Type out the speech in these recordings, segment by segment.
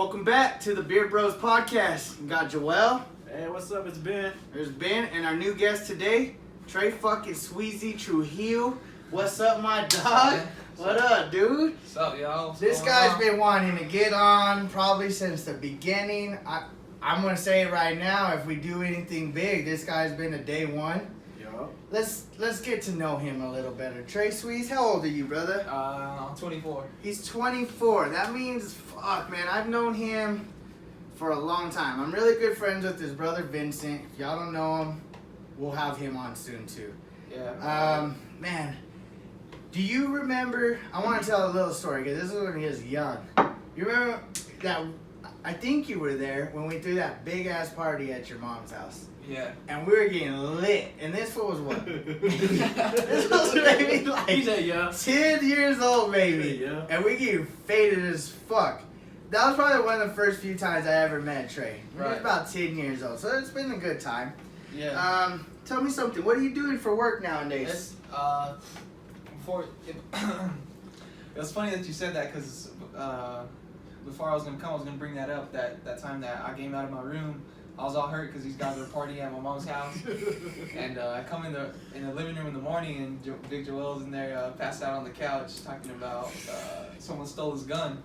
Welcome back to the Beer Bros podcast. We got Joel. Hey, what's up? It's Ben. There's Ben, and our new guest today, Trey fucking Sweezy Trujillo. What's up, my dog? What up, dude? What's up, y'all? This guy's been wanting to get on probably since the beginning. I'm gonna say it right now. If we do anything big, this guy's been a day one. Yo. Let's get to know him a little better. Trey Sweez, how old are you, brother? I'm 24. He's 24. That means, fuck, man, I've known him for a long time. I'm really good friends with his brother Vincent. If y'all don't know him, we'll have him on soon too. Yeah. Man, do you remember? I want to tell a little story because this is when he was young. You remember that? I think you were there when we threw that big ass party at your mom's house. Yeah. And we were getting lit. And this fool was what? This was maybe like He's a young. 10 years old, maybe. Yeah. And we get faded as fuck. That was probably one of the first few times I ever met Trey. He was Right. about 10 years old. So it's been a good time. Yeah. Tell me something. What are you doing for work nowadays? It's, before it, it was funny that you said that because before I was gonna come, I was gonna bring that up. That time that I came out of my room, I was all hurt because these guys were partying at my mom's house, and I come in the living room in the morning and Big Joel's in there, passed out on the couch talking about someone stole his gun.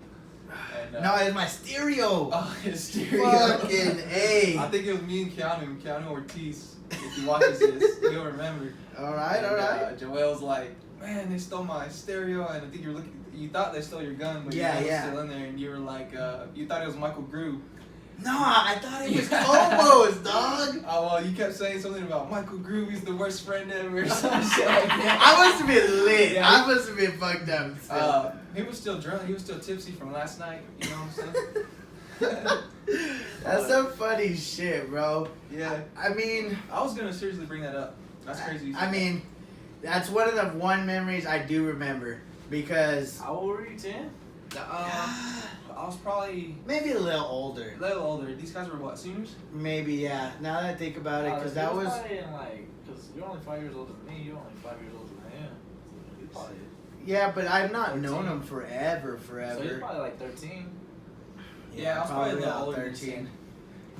And, No, it's my stereo. Oh, his stereo. Fucking A. I think it was me and Keanu Ortiz. If he watches this, he'll remember. Alright, And, alright. Joel's like, man, they stole my stereo, and I think you thought they stole your gun, but Yeah, your gun was yeah. still in there, and you were like, you thought it was Michael Groove. No, I thought it was Cobos, dog. Oh, well, you kept saying something about Michael Groove, he's the worst friend ever, or some shit like that. I must have been lit. Yeah. I must have been fucked up. Still. He was still drunk, he was still tipsy from last night, you know what I'm saying? That's some funny shit, bro. Yeah. I mean, I was gonna seriously bring that up. That's crazy. I mean, that's one of the one memories I do remember because How old were you? 10? I was probably maybe a little older. a little older. These guys were what, seniors? Maybe, yeah. Now that I think about it, because that was. Probably in because you're only 5 years older than me. You're only 5 years older than him. So he's probably. Yeah, but I've not known 13. him forever. So he's probably like 13. Yeah, I was probably a little about older than 13. 10.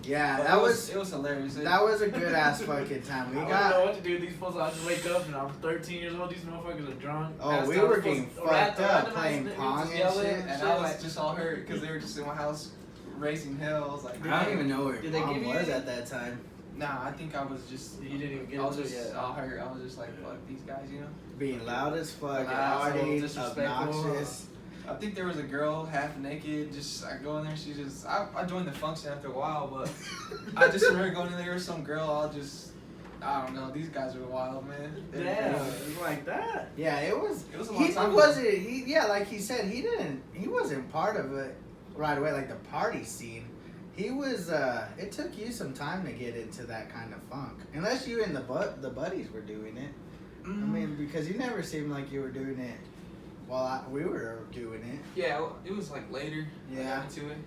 Yeah, But that was it was hilarious. that was a good ass fucking time. We I don't know got. what to do. These folks, I just wake up and I'm 13 years old. These motherfuckers are drunk. Oh, Passed we out. were Supposed getting to fucked up randomize playing it, we pong just and yell it shit. And I was just all hurt because they were just in my house racing hell. I was like, I don't even know where Did they mom give you was any? at that time. Nah, I think I was just. You didn't even get I was into it just yet. all hurt. I was just like, fuck these guys, you know. Being loud as fuck, Loud, naughty, disrespectful. obnoxious. I think there was a girl half naked. Just I go in there. She just I joined the function after a while, but I just remember going in there with some girl. I don't know. These guys are wild, man. Damn, it was like that. Yeah, it was. It was a long He time ago. wasn't. Yeah, like he said, he wasn't part of it right away, like the party scene. He was. It took you some time to get into that kind of funk, unless you and the buddies were doing it. I mean, because you never seemed like you were doing it while we were doing it. Yeah, it was like later. I Yeah. got into it.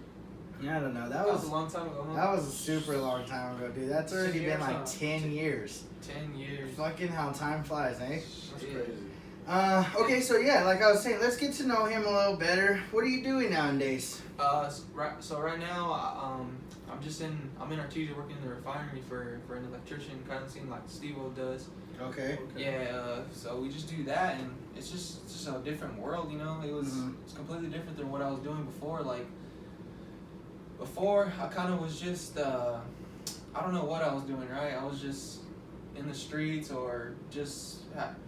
Yeah, I don't know. That was a long time ago. Huh? That was a super long time ago, dude. That's 10 already been years, like huh? 10 years. 10 years. Fucking how time flies, eh? That's Yeah. crazy. Okay, so yeah, like I was saying, let's get to know him a little better. What are you doing nowadays? So right now, I'm in Artesia working in the refinery for an electrician, kind of seeing like Steve-O does. Okay. Yeah, so we just do that, and it's just a different world, you know. It's completely different than what I was doing before. Like before, I kind of was just I don't know what I was doing, right? I was just in the streets or just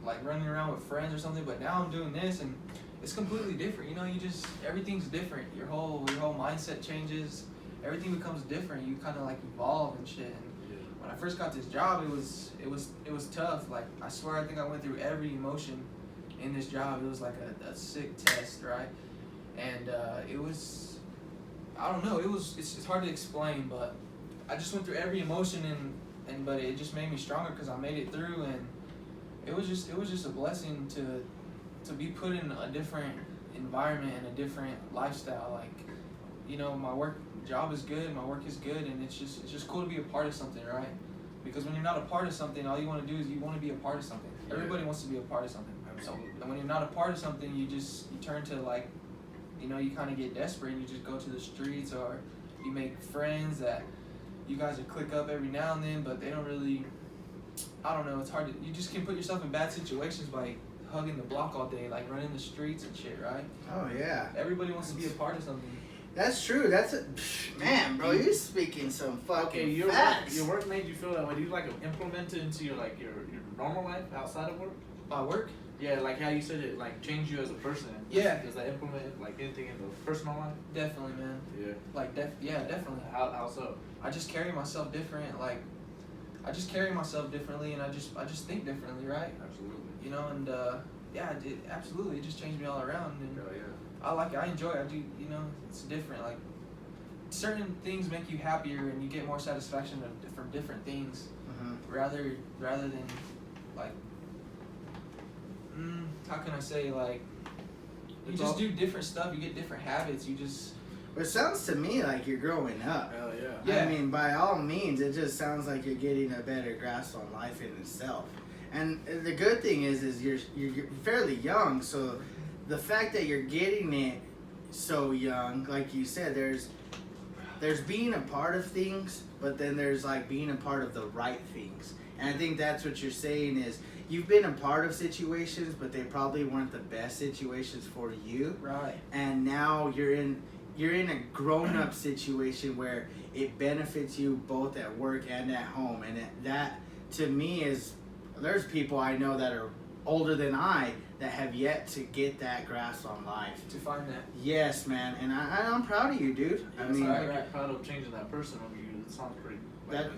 like running around with friends or something. But now I'm doing this, and it's completely different. You know, everything's different. Your whole mindset changes. Everything becomes different. You kind of like evolve and shit. And when I first got this job, it was tough. Like I swear, I think I went through every emotion in this job. It was like a sick test, right? And it was, I don't know. It's hard to explain, but I just went through every emotion but it just made me stronger because I made it through, and it was just a blessing to be put in a different environment and a different lifestyle. Like, you know, my job is good, my work is good, and it's just cool to be a part of something, right? Because when you're not a part of something, all you want to do is you want to be a part of something. Everybody wants to be a part of something. Absolutely. And when you're not a part of something, you turn to like you know, you kind of get desperate and you just go to the streets, or you make friends that you guys will click up every now and then, but they don't really, I don't know, it's hard to, you just can put yourself in bad situations by hugging the block all day, like running the streets and shit, right? Oh yeah. Everybody wants to be a part of something. That's true. That's a man, bro. You're speaking some fucking Okay, your facts. work made you feel that way. Do you like implement it into your normal life outside of work? Work? Yeah, like how you said it, like change you as a person. Yeah. Does that implement like anything in the personal life? Definitely, man. Yeah. Like, yeah, definitely. How so? I just carry myself different, like, I just carry myself differently, and I just think differently, right? Absolutely. You know, and yeah, it absolutely, it just changed me all around, and Hell yeah. I like it, I enjoy it, I do, you know, it's different, like, certain things make you happier, and you get more satisfaction from different things, rather than, like, how can I say, like, you just do different stuff, you get different habits, you just... It sounds to me like you're growing up. Hell yeah. Yeah. I mean, by all means, it just sounds like you're getting a better grasp on life in itself. And the good thing is you're fairly young, so the fact that you're getting it so young, like you said, there's being a part of things, but then there's like being a part of the right things. And I think that's what you're saying is you've been a part of situations, but they probably weren't the best situations for you. Right. And now you're in a grown-up situation where it benefits you both at work and at home, and that to me is, there's people I know that are older than I that have yet to get that grasp on life. To find that. Yes, man, and I'm proud of you, dude. I mean, you're proud of changing that person of you. It sounds pretty.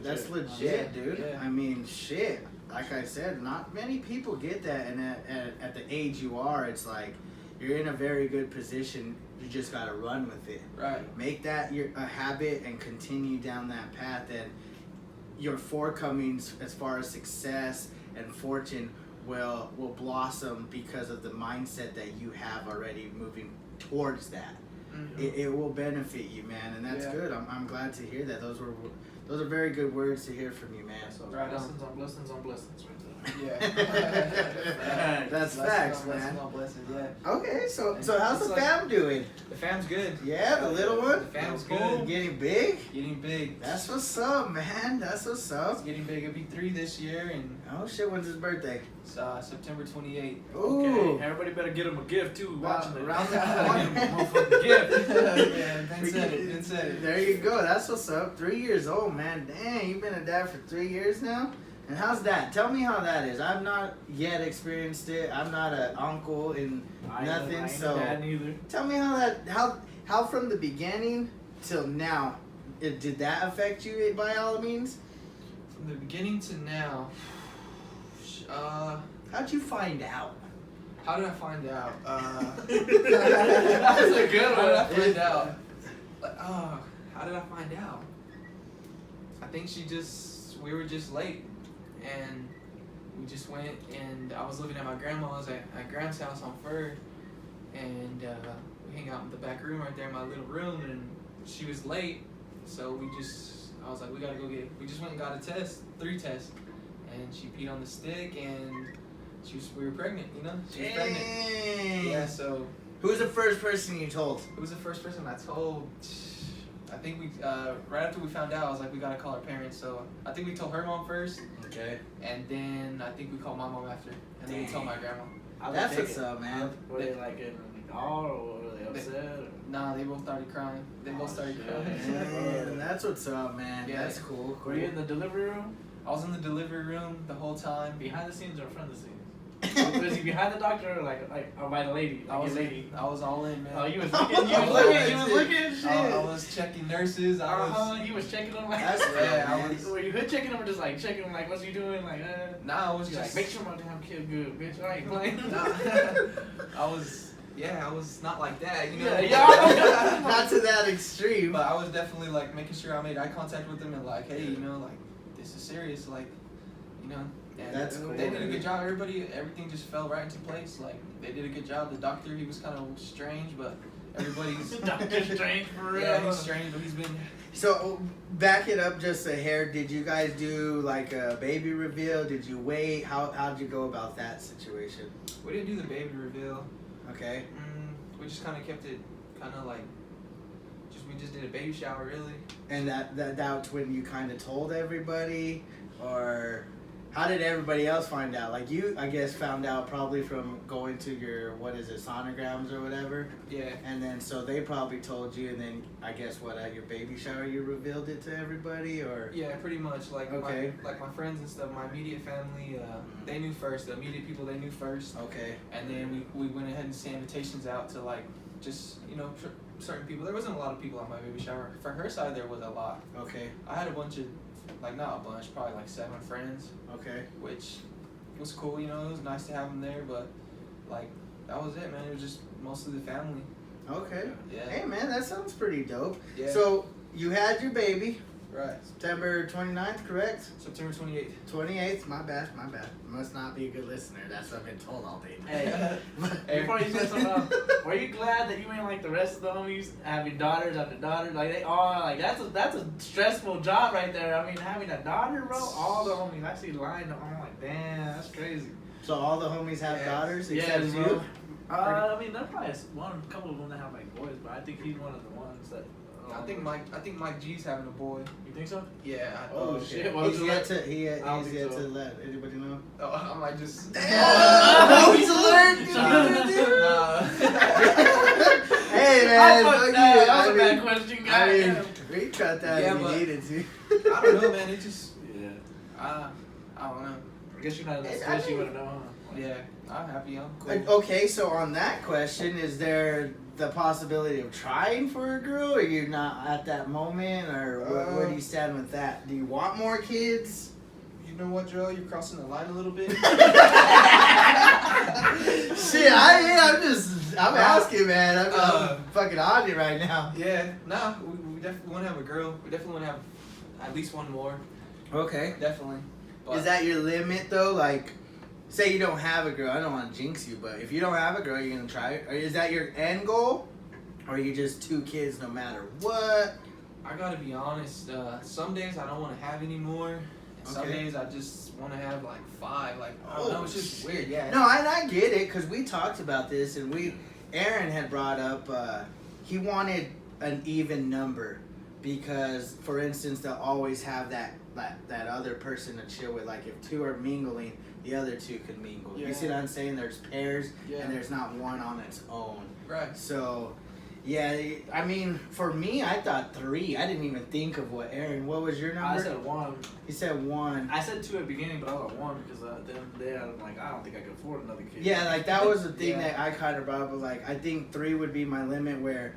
that's legit, Yeah, dude. yeah. I mean, shit. Like I said, not many people get that, and at the age you are, it's like you're in a very good position. You just gotta run with it. Right. Make that a habit and continue down that path, and your forecomings as far as success and fortune will blossom because of the mindset that you have already moving towards that. Mm-hmm. It will benefit you, man, and that's good. I'm glad to hear that. Those are very good words to hear from you, man. So Right blessings on blessings on blessings right there. Yeah. That's facts, man. Blessings, yeah. Okay, so how's the It's fam doing? The fam's good. Yeah, the little one? The fam's Cool. good. Getting big? Getting big. That's what's up, man. That's what's It's up. getting big. It'll be 3 this year, and Oh shit, when's his birthday? it's September 28th. Ooh. Okay, everybody better get him a gift too. Watching it. Around the Get him a corner. motherfucking gift. Yeah, Ben said it. Ben said it. There you go. That's what's up. 3 years old, man. Dang, you've been a dad for 3 years now? And how's that? Tell me how that is. I've not yet experienced it. I'm not an uncle in nothing, I ain't so dad neither. tell me how from the beginning till now, did that affect you by all means? From the beginning to now, How'd you find out? how did I find out? That's a good How did I one. find out? Like, how did I find out? I think we were just late, and we just went, and I was looking at my grandma's at Gram's house on Fur, and we hang out in the back room right there in my little room, and she was late, so I was like, we just went and got a test, 3 tests, and she peed on the stick, and we were pregnant, you know? She was pregnant. Dang. Yeah, so. Who was the first person you told? Who was the first person I told? I think right after we found out, I was like, we gotta call our parents, so I think we told her mom first, Okay. and then I think we called my mom after, and then we told my grandma. That's what's up, man. Were they like getting all, or were they upset? Or? Nah, they both started crying. They both started shit. crying. Man, that's what's up, man. Yeah. That's cool. Were you in the delivery room? I was in the delivery room the whole time. Behind the scenes or in front of the scenes? Was he behind the doctor or or by the lady? I was all in, man. Oh, you was looking. You was looking. Shit. I was checking nurses. You was checking them like. That's I was. Were you hood checking them or just like checking them like what's he doing like? Nah, I was Just just like make sure my damn kid good, bitch. I ain't playing. Nah, I was not like that, you know. Yeah. Not to that extreme. But I was definitely like making sure I made eye contact with them and like, hey, you know, like this is serious, like, you know. And That's cool, they did a man. good job. Everything just fell right into place. Like they did a good job. The doctor, he was kind of strange, but everybody's Doctor Strange for real. Yeah, he's strange, but he's been. So, back it up just a hair. Did you guys do like a baby reveal? Did you wait? How'd you go about that situation? We didn't do the baby reveal. Okay. We just kind of kept it kind of like, we just did a baby shower, really. And that's when you kind of told everybody, or how did everybody else find out? Like you, I guess, found out probably from going to your, sonograms or whatever. Yeah. And then so they probably told you, and then I guess at your baby shower you revealed it to everybody, or? Yeah, pretty much. Like okay. my friends and stuff, my immediate family, they knew first. The immediate people, they knew first. Okay. And then we went ahead and sent invitations out to like just certain people. There wasn't a lot of people at my baby shower. For her side, there was a lot. Okay. I had a bunch of, like, not a bunch, probably like 7 friends. Okay. Which was cool, it was nice to have them there, but like that was it, man. It was just mostly the family. Okay. Yeah. Hey, man, that sounds pretty dope. Yeah. So you had your baby. Right. September 29th, correct? September 28th. 28th, my bad. Must not be a good listener. That's what I've been told all day. Hey, before you said something, were you glad that you ain't like the rest of the homies having daughters after daughters? Like they all like that's a stressful job right there. I mean, having a daughter, bro. All the homies I see lying. I'm like, damn, that's crazy. So all the homies have daughters except yes, you? bro. I mean, there's probably a couple of them that have like boys, but I think he's one of the ones that. I think Mike G's having a boy. You think so? Yeah. Oh okay. shit! Well, He's yet to so. let anybody know. Oh, I might just. Who's alert? Hey man, fuck you. That was a bad question, guys. We cut that if you needed to. I don't know, man. It just. Yeah. I don't know. I guess you're not in that situation you want to know, huh? Yeah, I'm happy. I'm cool. Okay, so on that question, is there the possibility of trying for a girl, or you're not at that moment, or where do you stand with that? Do you want more kids? You know what, Joe? You're crossing the line a little bit. Shit, I'm asking, man. I'm fucking on it right now. Yeah, nah, we definitely want to have a girl. We definitely want to have at least one more. Okay. Definitely. But Is that your limit, though? Like, say you don't have a girl. I don't want to jinx you, but if you don't have a girl, you're going to try it? Or is that your end goal? Or are you just 2 kids no matter what? I got to be honest. Some days I don't want to have any more. And some Okay. days I just want to have like 5. Like, I don't know, it's just weird. Yeah. No, and I get it, because we talked about this, and Aaron had brought up, he wanted an even number. Because, for instance, they'll always have that other person to chill with. Like, if 2 are mingling, the other 2 can mingle. Yeah. You see what I'm saying? There's pairs, Yeah. and there's not one on its own. Right. So, yeah, I mean, for me, I thought 3. I didn't even think of what was your number? I said 1. He said 1. I said 2 at the beginning, but I was like 1 because at the end of the day, I'm like, I don't think I could afford another kid. Yeah, like, that was the thing Yeah. that I kind of brought up. Was like, I think 3 would be my limit, where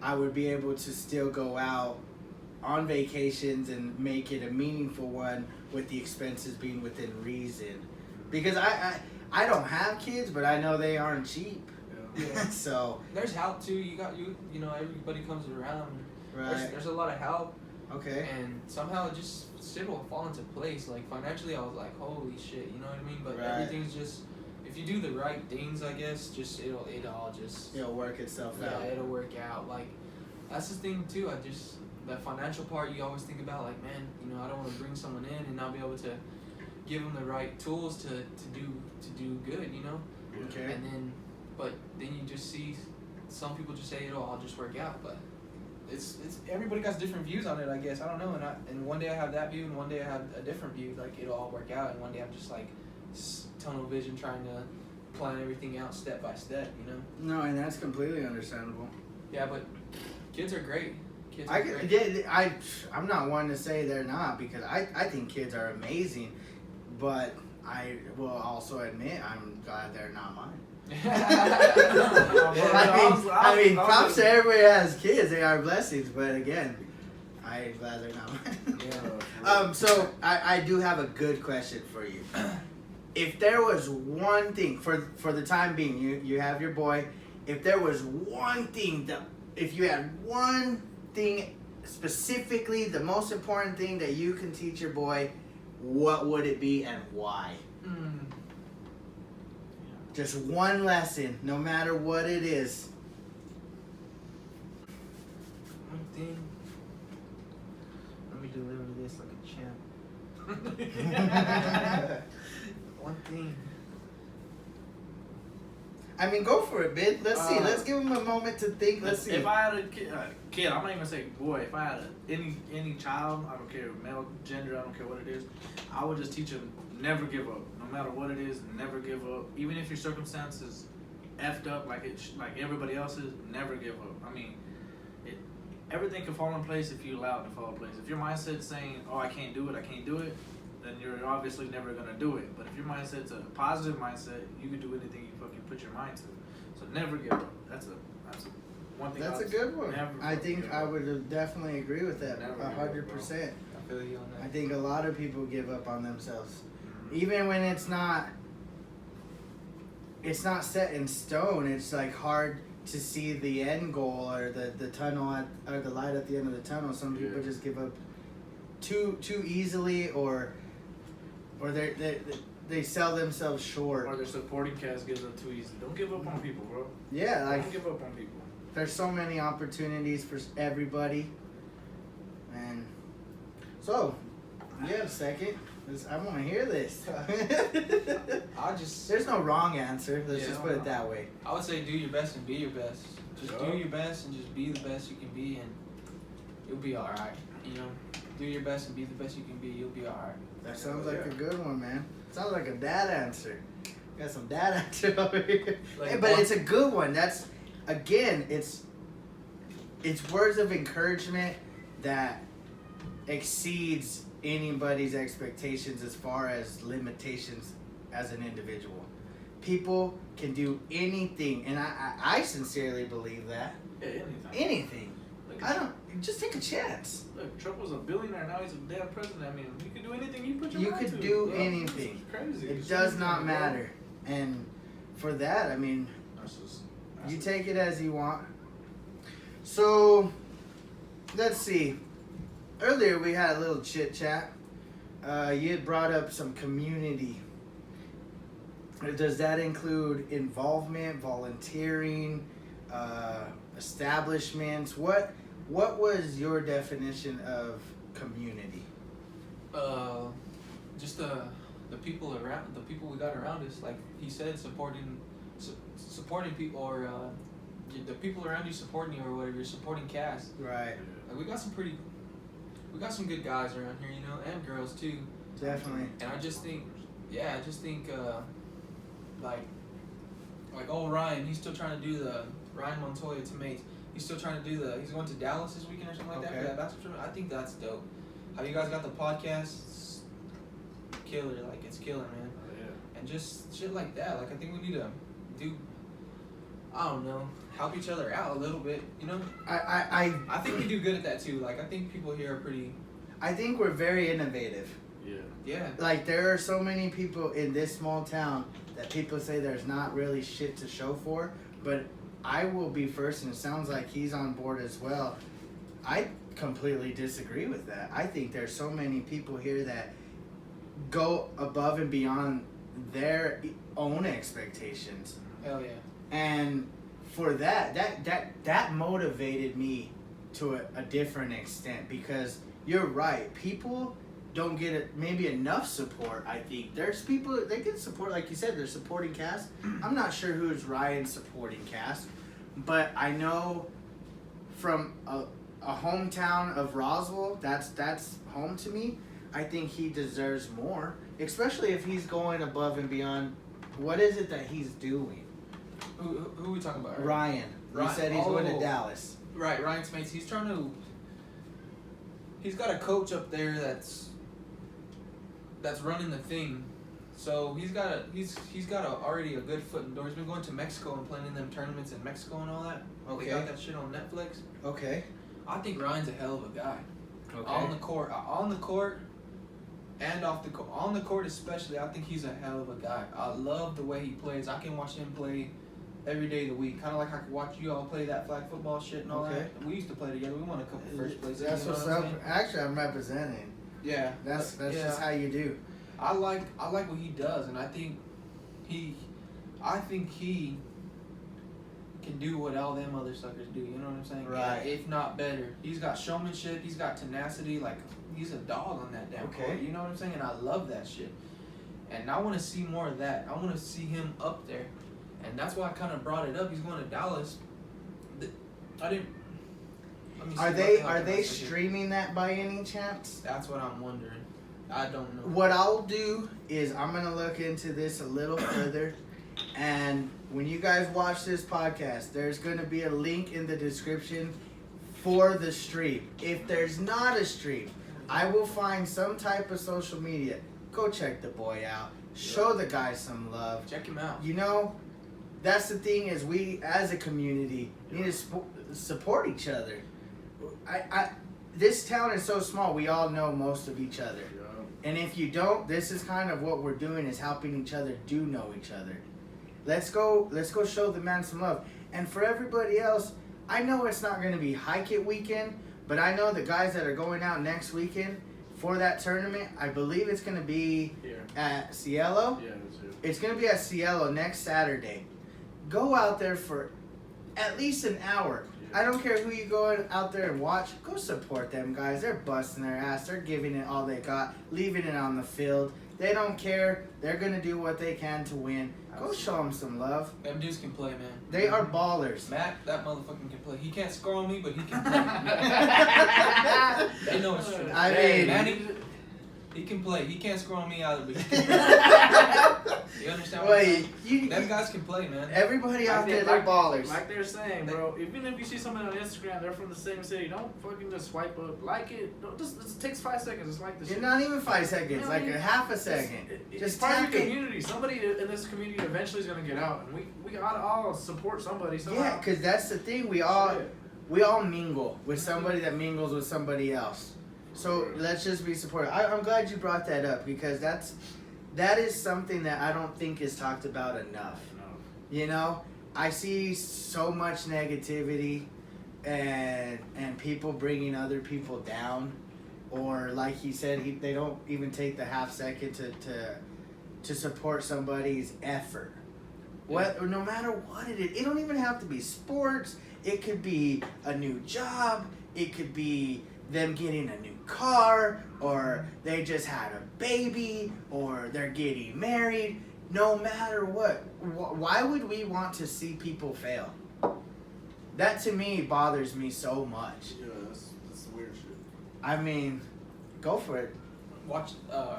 I would be able to still go out on vacations and make it a meaningful one, with the expenses being within reason. Because I don't have kids, but I know they aren't cheap. Yeah. So There's help too. You know, everybody comes around. right. There's a lot of help. Okay. And somehow it just will fall into place. Like financially, I was like, holy shit, you know what I mean? But Right. everything's just, if you do the right things, I guess, just it'll all just It'll work itself out. it'll work out. Like that's the thing too. That financial part, you always think about like, man, you know, I don't want to bring someone in and not be able to give them the right tools to do good, you know. Okay. And then, but then you just see some people just say it'll all just work out, but it's everybody got different views on it, I guess. I don't know, and one day I have that view, and one day I have a different view. Like it'll all work out, and one day I'm just like tunnel vision, trying to plan everything out step by step, you know. No, and that's completely understandable. Yeah, but kids are great. Kids are I great. did. I'm not one to say they're not, because I think kids are amazing, but I will also admit I'm glad they're not mine. I mean, props to everybody who has kids. They are blessings, but again, I'm glad they're not mine. Yeah. So I do have a good question for you. If there was one thing for the time being, you have your boy. If there was one thing if you had one thing specifically, the most important thing that you can teach your boy, what would it be and why? Just one lesson, no matter what it is. One thing. Let me deliver this like a champ. One thing. I mean, go for it, Ben. Let's see. Let's give him a moment to think. Let's see. If I had a kid, I'm not even gonna say boy. If I had any child, I don't care male, gender, I don't care what it is, I would just teach him never give up, no matter what it is. Never give up, even if your circumstances effed up like like everybody else's. Never give up. I mean, everything can fall in place if you allow it to fall in place. If your mindset's saying, "Oh, I can't do it," then you're obviously never gonna do it. But if your mindset's a positive mindset, you can do anything you fucking put your mind to. So never give up. That's one thing. That's a good one. I think I would definitely agree with that. 100%. I feel you on that. I think a lot of people give up on themselves, even when it's not set in stone. It's like hard to see the end goal or the tunnel or the light at the end of the tunnel. Some people just give up too easily, or they sell themselves short. Or their supporting cast gives up too easy. Don't give up on people, bro. Yeah, like don't give up on people. There's so many opportunities for everybody, and so you have a second. I want to hear this. There's no wrong answer. Let's just put it that way. I would say do your best and be your best. Just do your best and just be the best you can be, and you'll be all right. You know, do your best and be the best you can be. You'll be all right. That sounds like a good one, man. Sounds like a dad answer. Got some dad answer over here. Like hey, but it's a good one. That's again, it's words of encouragement that exceeds anybody's expectations as far as limitations as an individual. People can do anything, and I sincerely believe that. Yeah, Anything. Just take a chance. Look, Trump was a billionaire, now he's a damn president. I mean, you can do anything you put your mind to. You could do anything. It's crazy. It does not matter. And for that, I mean, you take it as you want. So, let's see. Earlier we had a little chit chat. You had brought up some community. Does that include involvement, volunteering, establishments? What was your definition of community? Just the people we got around us. Like he said, supporting people, or the people around you supporting you, or whatever. You're supporting cast. Right. Like we got some good guys around here, you know, and girls too. Definitely. And I just think, like old Ryan, he's still trying to do the Ryan Montoya Tomates. He's still trying to do he's going to Dallas this weekend or something like that for that basketball tournament. I think that's dope. How you guys got the podcast? It's killer, like it's killer, man. Oh, yeah. And just shit like that. Like I think we need to do, I don't know, help each other out a little bit, you know? I think we do good at that too. Like I think people here are pretty. I think we're very innovative. Yeah. Yeah. Like there are so many people in this small town that people say there's not really shit to show for, but I will be first, and it sounds like he's on board as well. I completely disagree with that. I think there's so many people here that go above and beyond their own expectations. Hell yeah. And for that motivated me to a different extent, because you're right. People don't get maybe enough support. I think there's people they get support, like you said, they're supporting cast. I'm not sure who's Ryan's supporting cast, but I know from a hometown of Roswell, that's home to me. I think he deserves more, especially if he's going above and beyond. What is it that he's doing? Who are we talking about? Ryan. He said he's going to Dallas. Right, Ryan Smates. He's got a coach up there that's running the thing. So he's got already a good foot in the door. He's been going to Mexico and playing in them tournaments in Mexico and all that. Okay. They got that shit on Netflix. Okay. I think Ryan's a hell of a guy. Okay. On the court, and off the court. On the court especially, I think he's a hell of a guy. I love the way he plays. I can watch him play every day of the week. Kind of like I could watch you all play that flag football shit and all that. We used to play together. We won a couple first places. That's what's up. Actually, I'm representing. Yeah. That's just how you do. I like what he does, and I think he can do what all them other suckers do. You know what I'm saying? Right. Yeah, if not better. He's got showmanship. He's got tenacity. Like he's a dog on that damn court. You know what I'm saying? And I love that shit. And I want to see more of that. I want to see him up there. And that's why I kind of brought it up. He's going to Dallas. I didn't. let me see Are what they the hell are can I they say here. streaming that by any chance? That's what I'm wondering. I don't know. What I'll do is I'm gonna look into this a little further, and when you guys watch this podcast, there's gonna be a link in the description for the stream. If there's not a stream, I will find some type of social media. Go check the boy out. Show the guy some love. Check him out. You know, that's the thing is we as a community need to support each other. This town is so small. We all know most of each other. And if you don't, this is kind of what we're doing is helping each other do know each other. Let's go show the man some love. And for everybody else, I know it's not going to be Hike It weekend, but I know the guys that are going out next weekend for that tournament, I believe it's going to be Here. at Cielo. Yeah, it's here. It's going to be at Cielo next Saturday. Go out there for at least an hour. I don't care who you go out there and watch. Go support them guys. They're busting their ass. They're giving it all they got, leaving it on the field. They don't care. They're going to do what they can to win. Go show them some love. Them dudes can play, man. They are ballers. Matt, that motherfucker can play. He can't score on me, but he can play. They know it's true. I mean, Manny, he can play. He can't score on me either, but he can play. You understand what I'm saying? Them guys can play, man. Everybody out there, they're ballers. Like they're saying, bro, even if you see somebody on Instagram, they're from the same city, don't fucking just swipe up. Like it. Don't, just it takes 5 seconds. Just like the It's shit. not even 5 seconds, You know like what I mean? a half a second. It's Just part tap of your it. community. Somebody in this community eventually is gonna get out, and we gotta all support somebody. Somehow. Yeah, because that's the thing. We all mingle with somebody that mingles with somebody else. So let's just be supportive. I'm glad you brought that up because that is something that I don't think is talked about enough. No. You know, I see so much negativity and people bringing other people down, or like he said, they don't even take the half second to support somebody's effort. What, no matter what it is, it don't even have to be sports. It could be a new job. It could be them getting a new car, or they just had a baby, or they're getting married. No matter what, why would we want to see people fail? That to me bothers me so much. Yeah, that's weird shit. I mean, go for it. Watch. Damn.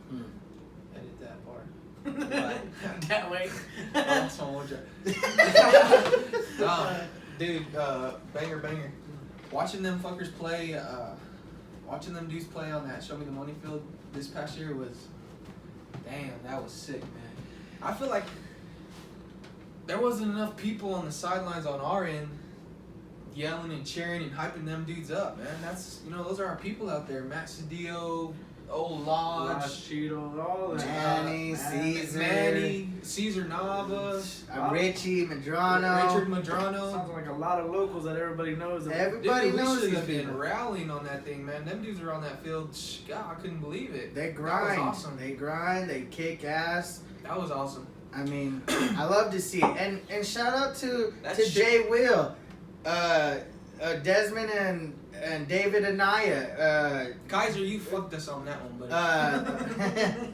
Hmm. Edit that part. Can't wait. Oh, that's one more joke. Dude, banger. Watching them fuckers play, watching them dudes play on that Show Me the Money field this past year was, damn, that was sick, man. I feel like there wasn't enough people on the sidelines on our end yelling and cheering and hyping them dudes up, man. That's, those are our people out there. Matt Cedillo, Old Lodge, Cheetos, all that. Manny, Caesar. Manny, Caesar Nava, Richie Madrano. Richard Madrano. Sounds like a lot of locals that everybody knows. Everybody Dude, knows we should these have been people. rallying on that thing, man. Them dudes are on that field. God, I couldn't believe it. They That grind. was awesome. They grind. They kick ass. That was awesome. I mean, I love to see it. And shout out to That's Jay Will, Desmond and David Anaya, Kaiser, you fucked us on that one, buddy.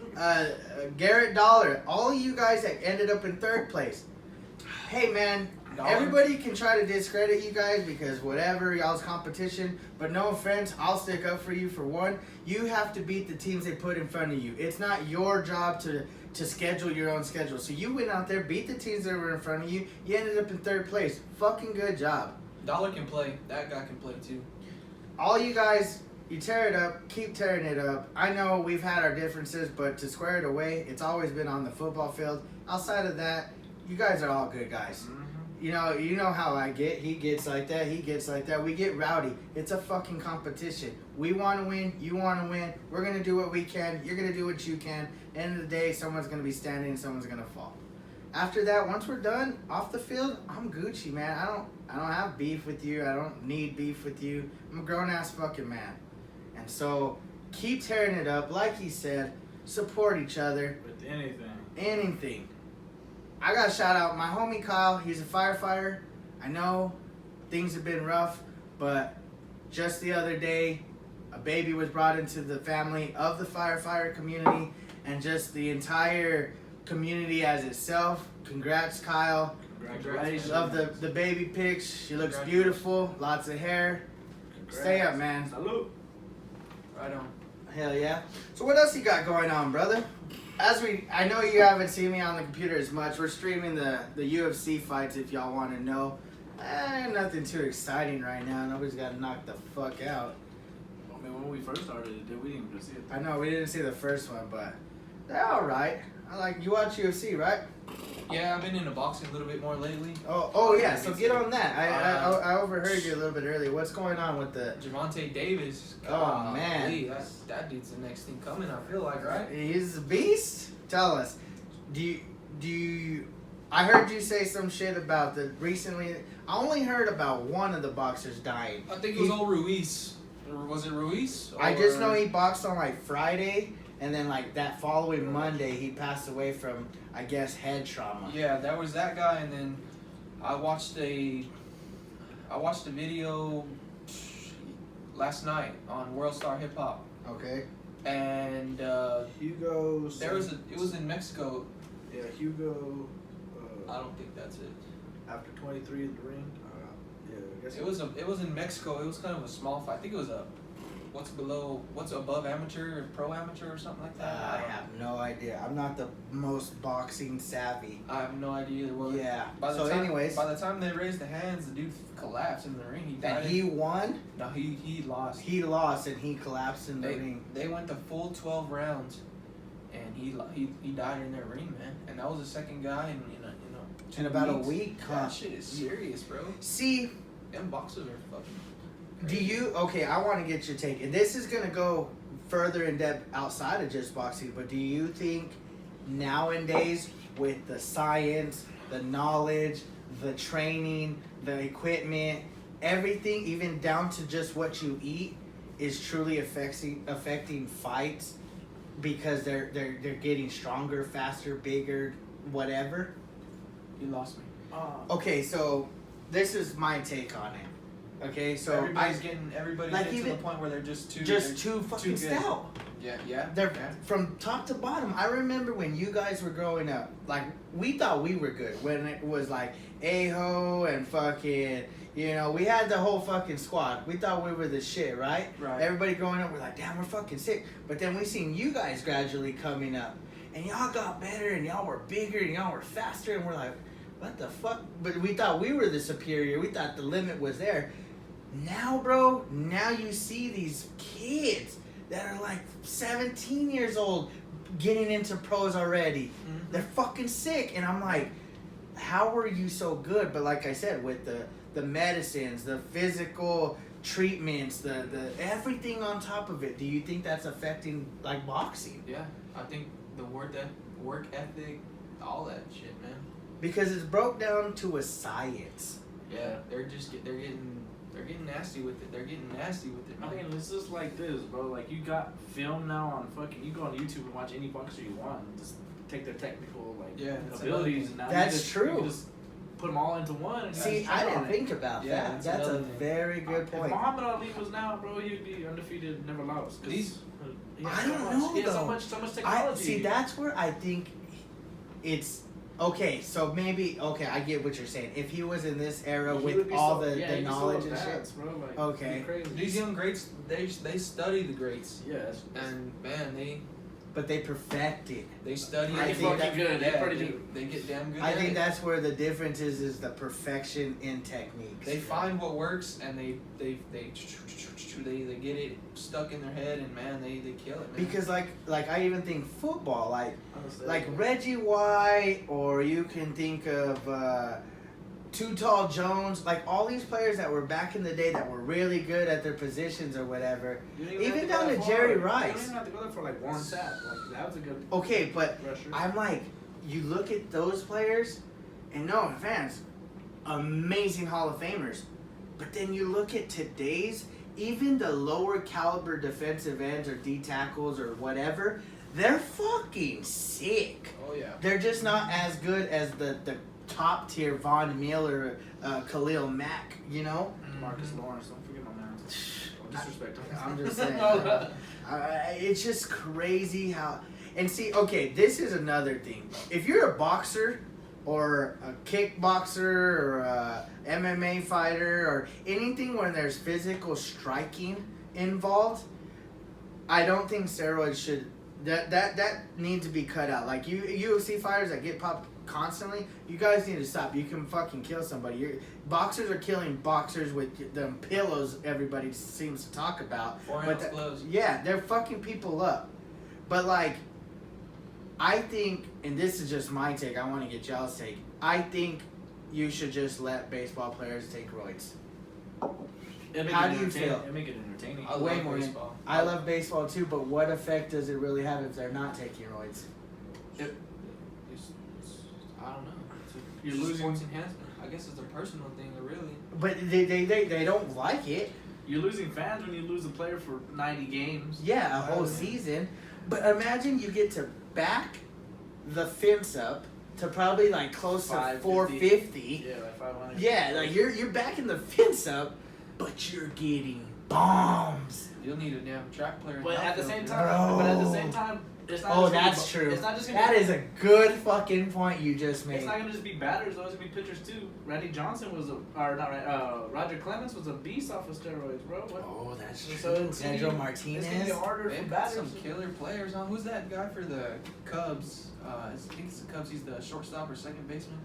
Garrett Dollar, all you guys that ended up in third place. Hey man, Dollar. everybody can try to discredit you guys because whatever, y'all's competition, but no offense, I'll stick up for you for one. You have to beat the teams they put in front of you. It's not your job to schedule your own schedule. So you went out there, beat the teams that were in front of you, you ended up in third place. Fucking good job. Dollar can play. That guy can play too. All you guys, you tear it up, keep tearing it up. I know we've had our differences, but to square it away, it's always been on the football field. Outside of that, you guys are all good guys. You know how I get. He gets like that. He gets like that. We get rowdy. It's a fucking competition. We want to win. You want to win. We're going to do what we can. You're going to do what you can. End of the day, someone's going to be standing and someone's going to fall. After that, once we're done off the field, I'm Gucci, man. I don't have beef with you. I don't need beef with you. I'm a grown-ass fucking man. And so, keep tearing it up. Like he said, support each other. With anything. Anything. I gotta shout out my homie Kyle. He's a firefighter. I know things have been rough, but just the other day, a baby was brought into the family of the firefighter community, and just the entire community as itself. Congrats, Kyle. Congratulations. Love the baby pics. She looks beautiful. Lots of hair. Stay up, man. Salute. Right on. Hell yeah. So what else you got going on, brother? I know you haven't seen me on the computer as much. We're streaming the UFC fights if y'all want to know. Nothing too exciting right now. Nobody's got to knock the fuck out. I mean, when we first started it, we didn't even see it. I know we didn't see the first one, but they're all right. You watch UFC, right? Yeah, I've been into boxing a little bit more lately. Oh yeah. So get on that. I overheard you a little bit earlier. What's going on with the? Javante Davis. Oh, man. That dude's the next thing coming. I feel like, right? He's a beast. Tell us. Do you? I heard you say some shit about the recently. I only heard about one of the boxers dying. I think it was old Ruiz. Or was it Ruiz? I just know he boxed on like Friday, and then like that following Monday he passed away from, I guess, head trauma. Yeah, that was that guy, and then I watched a video last night on World Star Hip Hop, Okay. and Hugo. it was in Mexico. Yeah, Hugo. I don't think that's it. After 23 in the ring. Yeah, I guess It was in Mexico. It was kind of a small fight. I think it was what's above amateur or pro amateur or something like that. I have no idea. I'm not the most boxing savvy. I have no idea either. Well, Yeah. By the So time, anyways, by the time they raised the hands, the dude collapsed in the ring. He died. and he won. No, he lost. He lost and he collapsed in the ring. They went the full 12 rounds, and he died in their ring, man. And that was the second guy in 2 In about a weeks. week, huh? That shit is serious, bro. See, Them boxers are fucking. do you? Okay, I want to get your take, and this is gonna go further in depth outside of just boxing. But do you think nowadays, with the science, the knowledge, the training, the equipment, everything, even down to just what you eat, is truly affecting fights because they're getting stronger, faster, bigger, whatever? You lost me. Okay, so this is my take on it. Okay, so everybody's getting like to even- the point where they're just too fucking good. stout. Yeah. They're from top to bottom. I remember when you guys were growing up, like we thought we were good when it was like Aho and fucking, we had the whole fucking squad. We thought we were the shit, right? Right. Everybody growing up, we're like, damn, we're fucking sick. But then we seen you guys gradually coming up, and y'all got better, and y'all were bigger, and y'all were faster, and we're like, what the fuck? But we thought we were the superior. We thought the limit was there. Now, bro, you see these kids that are like 17 years old getting into pros already. Mm-hmm. They're fucking sick. And I'm like, how were you so good? But like I said, with the medicines, the physical treatments, the everything on top of it, do you think that's affecting like boxing? Yeah, I think the work ethic, all that shit, man. Because it's broke down to a science. Yeah, they're getting nasty with it. They're getting nasty with it, I man. mean, it's just like this, bro. Like, you got film now on fucking. You go on YouTube and watch any boxer you want. And just take their technical abilities. And now That's true. You can just put them all into one. And See, just I shit didn't on think about Yeah, that. that's That's a another thing. very good If point. Muhammad Ali was now, bro, he'd be undefeated, never lost. 'Cause These- I don't know, He has though. so much technology. See, that's where I think it's okay. So maybe I get what you're saying. If he was in this era He with would be all so- the he'd be so knowledge and advanced, shit. bro. Like, Okay. it'd be crazy. These young greats, they study the greats, Yeah, it's, and man, But they perfect it. they study. I it. think that- good. They Yeah, pretty they, do. they get damn good. I at think it. that's where the difference is the perfection in techniques. They find what works and they get it stuck in their head, and man, they kill it, man. Because like I even think football, honestly, like Reggie White, or you can think of Too Tall Jones, like all these players that were back in the day that were really good at their positions or whatever. You don't even have down go to that Jerry far. You Rice. don't even have to go there for like one tap. Like, that was a good Okay, but rusher. I'm like, you look at those players, and no offense, amazing Hall of Famers. But then you look at today's, even the lower caliber defensive ends or D tackles or whatever, they're fucking sick. Oh yeah. They're just not as good as the top tier Von Miller, Khalil Mack, Marcus Lawrence, don't forget my man. Don't disrespect him. I'm just saying. It's just crazy how And see, okay, this is another thing. If you're a boxer or a kickboxer or a MMA fighter or anything where there's physical striking involved, I don't think steroids should. That needs to be cut out. Like UFC fighters that get popped constantly, you guys need to stop. You can fucking kill somebody. Boxers are killing boxers with them pillows everybody seems to talk about. 4-ounce gloves. Yeah, they're fucking people up. But like, I think, and this is just my take, I want to get y'all's take. I think you should just let baseball players take roids. How do you feel? It make it entertaining. I Way love more. baseball. I love baseball too, but what effect does it really have if they're not taking roids? I don't know. You're It's losing. sports enhancement. I guess it's a personal thing, really. But they don't like it. You're losing fans when you lose a player for 90 games. Yeah, a whole season. But imagine you get to back the fence up to probably like close to 450. Yeah, like 500. Yeah, like you're backing the fence up, but you're getting bombs. You'll need a damn track player. in But at the outfield, same dude. time, Bro. it's not. Oh, just gonna that's be, true. It's not just gonna That be, is a good fucking point you just made. It's not gonna just be batters though. It's gonna be pitchers too. Randy Johnson was Roger Clemens was a beast off of steroids, bro. What? Oh, that's true. So it's gonna Pedro be- Martinez. It's gonna be harder They've for got batters. some killer players on. Who's that guy for the Cubs? I think it's the Cubs. He's the shortstop or second baseman.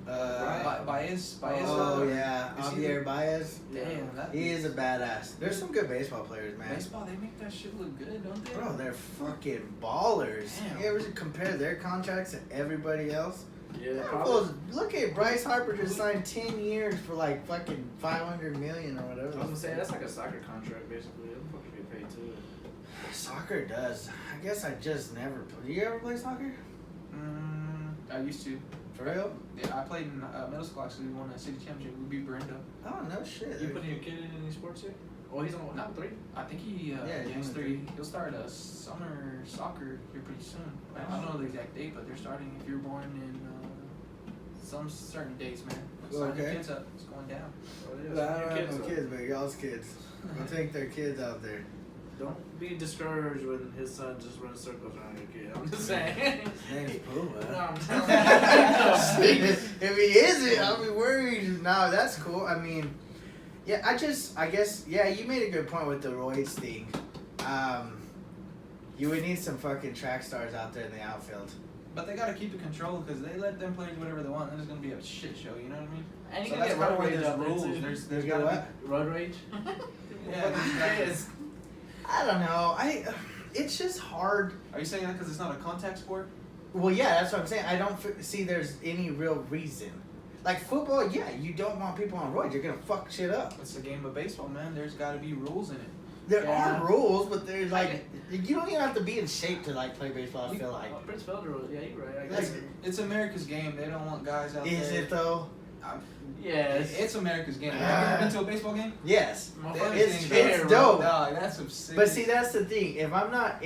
Baez. Oh yeah, Is he Javier Baez. Damn, that He is a badass. There's some good baseball players, man. baseball. They make that shit look good, don't they? Bro, they're fucking ballers. Damn. You ever compare their contracts to everybody else? Yeah, Yeah, probably. fools, look at Bryce Harper just signed 10 years for like fucking $500 million or I was whatever. gonna say that's like a soccer contract basically. They'll fucking get paid too. Soccer does. I guess I just never play. Do you ever play soccer? I used to. For real? Yeah, I played in middle school. Actually, we won a city championship. We beat Brenda. Oh, no shit. You putting your kid in any sports yet? Oh, he's on what, number 3? I think he Yeah, he's he's on 3. He'll start summer soccer here pretty soon. I don't know the exact date, but they're starting if you're born in some certain dates, man. Sign your Okay. kids up. It's going down. Oh, I yeah, don't your have no up. kids, but y'all's kids. I'll take their kids out there. Don't be discouraged when his son just runs circles around your kid. I'm just saying. His name's Puma. No, I'm telling you. If he isn't, I'll be worried. No, that's cool. I mean, yeah, I guess, yeah, you made a good point with the roids thing. You would need some fucking track stars out there in the outfield. But they gotta keep it controlled because they let them players whatever they want. Then it's gonna be a shit show. You know what I mean? And you So can that's get kind road of where rage there's out there rules. too. There's You gotta get be. Road rage? Yeah, Yes. I don't know. It's just hard. Are you saying that because it's not a contact sport? Well, yeah, that's what I'm saying. I don't see there's any real reason. Like football, yeah, you don't want people on roids. You're gonna fuck shit up. It's a game of baseball, man. There's got to be rules in it. There Yeah. are rules, but there's like you don't even have to be in shape to like play baseball. I feel like. Oh, Prince Felder, yeah, you're right. I That's- guess. It's America's game. They don't want guys out there. Is it though? Yes. It's America's game. Have you ever been to a baseball game? Yes. Motherfuckers It's think it's bro. dope. Dog, that's obscene. But see, that's the thing. If I'm not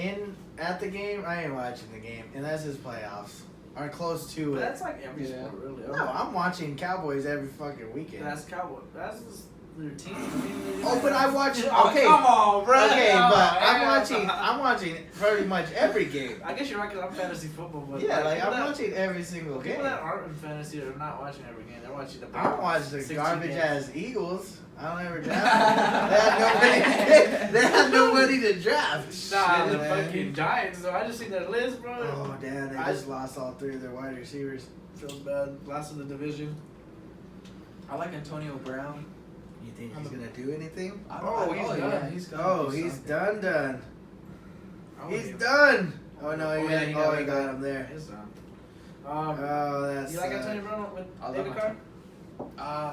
at the game, I ain't watching the game unless it's playoffs or close to But it. that's like every Yeah. sport, really. No, I'm watching Cowboys every fucking weekend. That's Cowboy. That's just their team. I mean, Oh, but I watch. Oh, Okay. come on, bro. Okay, Oh, but yeah. I'm watching pretty much every game. I guess you're right because I'm fantasy football, but Yeah, like people I'm that- watching every single game. People that aren't in fantasy are not watching every game. They're watching the. I don't watch the 16 garbage games. ass Eagles. I don't ever draft. They have nobody to draft. Nah, Shit, the man. fucking Giants. So I just seen their list, bro. Oh damn! They I- just lost all 3 of their wide receivers. Feels bad. Last of the division. I like Antonio Brown. You think he's gonna do anything? He's yeah, done. he's gonna Oh, do he's something. done. I wouldn't He's even- done. Oh no, Oh, he yeah, got, he got he let got go. him there. It's done. Oh, that's. You like Antonio Brown with I love David Carr?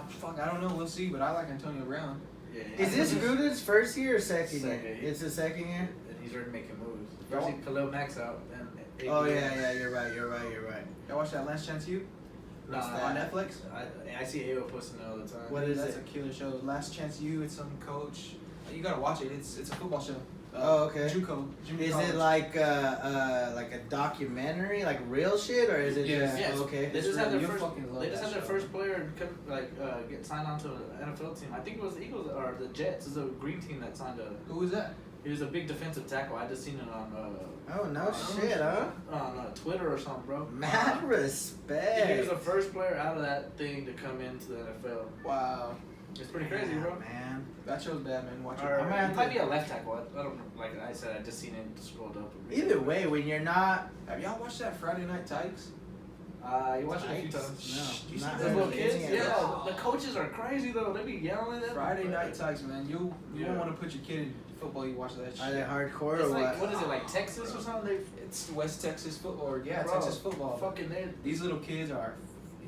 Fuck, I don't know. We'll see, but I like Antonio Brown. Yeah. Is this Gruden's first year or second year? Second. It's the second year. And he's already making moves. First, he Khalil Mack's out. And Oh yeah, you're right. You're right. Y'all watch that Last Chance U What's Nah, that? on Netflix? I see Ayo posting it all the time. What is That's it? a killer show. Last Chance U. It's some coach. You gotta watch it. It's a football show. Oh, okay. JUCO. junior Is college. it like a documentary, like real shit, or is it Yeah. just Yes. okay? They just had their You'll first. fucking love They just that had their show. first player get signed onto an NFL team. I think it was the Eagles or the Jets. It's a green team that signed a. Who was that? He was a big defensive tackle. I just seen it on Oh no shit, huh? on Twitter or something, bro. Mad respect. He was the first player out of that thing to come into the NFL. Wow. It's pretty crazy, bro. Man. That shows bad, man. Watch Or, it. it might be a left tackle. I don't know. Like I said, I just seen it scrolled up. Either way, when you're not, Have y'all watched that Friday Night Tykes? You watched it a few Tykes? times. You No, see not those The little really. kids, Yeah. yeah. The coaches are crazy though. They be yelling at them. Friday Night Tykes, man. You Yeah. don't want to put your kid in football. You watch that shit. Are they hardcore It's or like what? what is it like Texas or something? It's West Texas football, or Bro, Texas football. Fucking they. These little kids are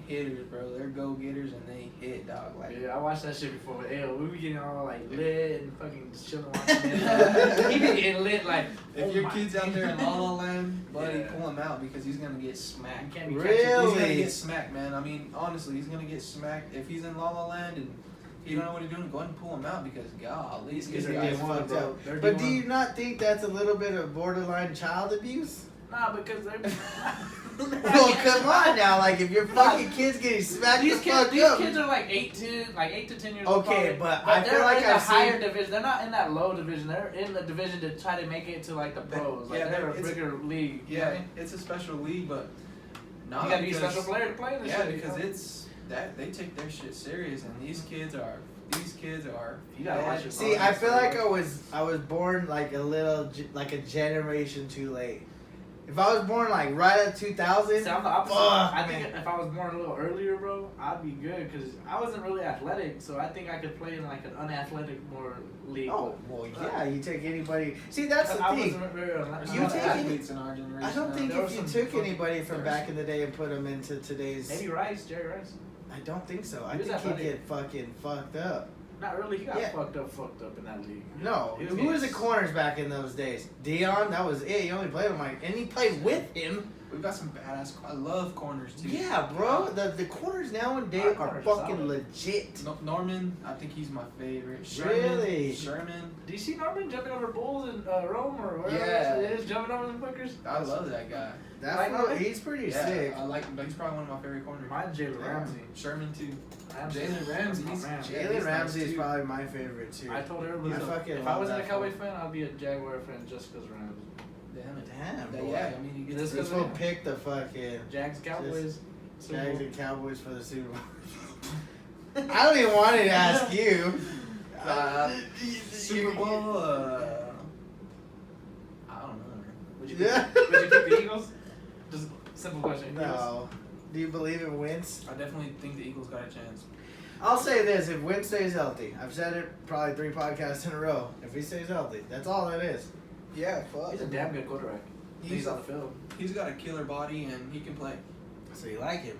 hitters, bro. They're go getters and they hit, dog. Like, Yeah, I watched that shit before. But we be getting all like lit and fucking just chilling watching it. He be getting lit like. if oh your my kid's out there in La La Land, buddy, Yeah. pull him out because he's gonna get You smacked. can't be Really? He's gonna Really? get smacked, man. I mean, honestly, he's gonna get smacked if he's in La La Land and he don't know what he's doing. Go ahead and pull him out because God, these kids are getting getting fucked bro. up. They're But do doing- you not think that's a little bit of borderline child abuse? Nah, because they're. Well, come on now. Like, if your fucking kid's getting smacked the These fuck kids up. are like 8 to 10 years old. Okay, probably. but I feel they're like in the I've seen- higher division. They're not in that low division. They're in the division to try to make it to like the pros. Like Yeah, they're a it's- bigger league. You know what I Yeah, mean? it's a special league, but not You gotta be a because- special player to play this Yeah, shit. because you know? it's that they take their shit serious, and these kids are You gotta watch it. See, I feel like I was born like a generation too late. If I was born like right at 2000, See, I'm the opposite. fuck, I think man. if I was born a little earlier, bro, I'd be good because I wasn't really athletic, so I think I could play in like an unathletic more league. Oh well, yeah. You take anybody. See, that's the I thing. wasn't very There's You a lot of take athletes in our generation. I don't now. think There if was you some took fucking- anybody from there back was- in the day and put them into today's, Maybe Jerry Rice. I don't think so. I He was think he'd athletic. get fucking fucked up. Not really. He got Yeah. fucked up in that league. No, He who was the getting- corners back in those days? Dion, that was it. He only played with Mike, and he played with him. We've got some badass. I love corners too. Yeah, bro. The corners nowadays Our are corners are fucking solid. legit. Norman, I think he's my favorite. Really? Sherman. Do you see Norman jumping over bulls in Rome or wherever Yeah. it is, jumping over the fuckers? I love that guy. That Like fool, him? he's pretty Yeah, sick. I like him. He's probably one of my favorite corners. Mine's Jalen Yeah. Ramsey. Sherman too. Ramsey. Jalen Ramsey, Oh, he's- man. Yeah, Jalen he's Ramsey nice, is too. probably my favorite too. I told everybody, I so fucking if love I wasn't a that Cowboy fool. fan, I'd be a Jaguar fan just because Rams. Damn it. Damn, Yeah, boy. yeah, I mean, he gets This This is will it. pick the fucking Jags, Cowboys. Super Jags Bowl. and Cowboys for the Super Bowl. I don't even want to ask you. Super Bowl. I don't know, man. Would you, Yeah. would you pick the Eagles? Just simple question. No. Do you believe in Wentz? I definitely think the Eagles got a chance. I'll say this: if Wentz stays healthy, I've said it probably 3 podcasts in a row. If he stays healthy, that's all it is. Yeah, fuck. He's a damn good quarterback. He's on the field. He's got a killer body and he can play. So you like him?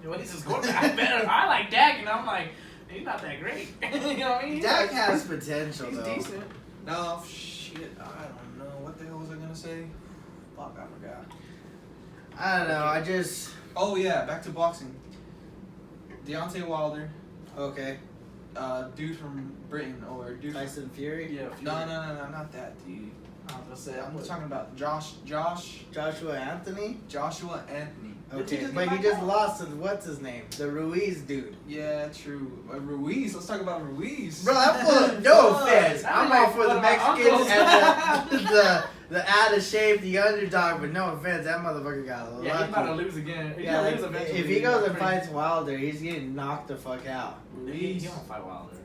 Well, he's his quarterback. I like Dak, and I'm like, he's not that great. you know what I mean? Dak has potential, He's though. decent. No, shit. I don't know. What the hell was I gonna say? Fuck, I forgot. I don't know. I just Oh yeah, back to boxing. Deontay Wilder, okay. dude from Britain or dude. From, Tyson Fury, Yeah. no, not that dude. I was gonna say, I'm talking about Joshua Anthony. Joshua Anthony. Did he Okay, just but get he knocked just out? lost to what's his name, the Ruiz dude. Yeah, true. Ruiz. Let's talk about Ruiz. Bro, I'm full. No Fuck. offense. That I'm was all like for one the of my Mexicans uncles. and the out of shape, the underdog. But no offense, that motherfucker got lucky. Yeah, he's about to lose again. He's Yeah, gonna like, lose eventually. if he goes and Pretty- fights Wilder, he's getting knocked the fuck out. He won't fight Wilder.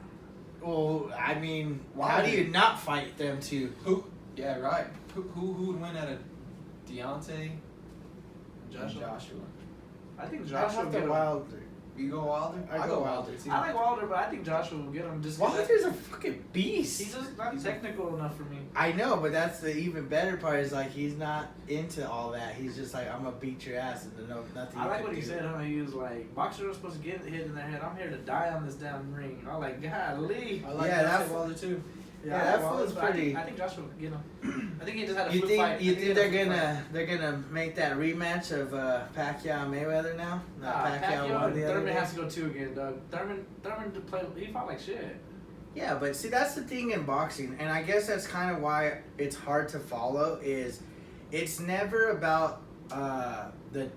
Well, I mean, how Wilder. do you not fight them two? Who? Yeah, right. Who would win out of Deontay? Joshua. I think I Joshua will have get to him. Wilder. You go Wilder? I go Wilder. too. I like Wilder, but I think Joshua will get him. Just 'cause Wilder's a fucking beast. he's just not technical enough for me. I know, but that's the even better part is like he's not into all that. He's just like, I'm gonna beat your ass and no nothing. I you like can what he do. said. Huh? He was like, boxers are supposed to get hit in their head. I'm here to die on this damn ring. I'm like, golly. I like Yeah, Deontay that's- Wilder too. Yeah, that Wilder, fool's but I think- pretty- I think Joshua will get him. I think he just had a You fluke think fight. you I think he they're had a fluke gonna make that rematch of Pacquiao and Mayweather now? fight. Pacquiao won and the other Thurman day. has to go 2 again, Doug. Thurman to play. He fought like shit. Yeah, but see that's the thing in boxing, and I guess that's kind of why it's hard to follow. Is it's never about the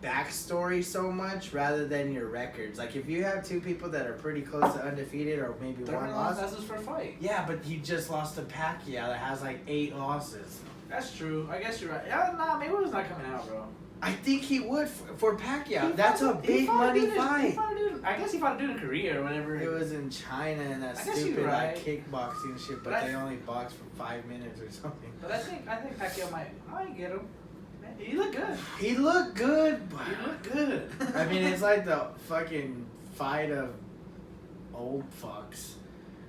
backstory so much rather than your records. Like if you have two people that are pretty close to undefeated or maybe one loss. That's his first fight. Yeah, but he just lost to Pacquiao that has like 8 losses. That's true. I guess you're right. Yeah, nah, Mayweather's not coming out, bro. I think he would for Pacquiao. That's a big money fight. I guess he fought a dude in Korea or whatever. It was in China and that stupid like kickboxing shit, but they only boxed for 5 minutes or something. But I think Pacquiao might get him. He looked good. He looked good, but He looked good. I mean, it's like the fucking fight of old fucks.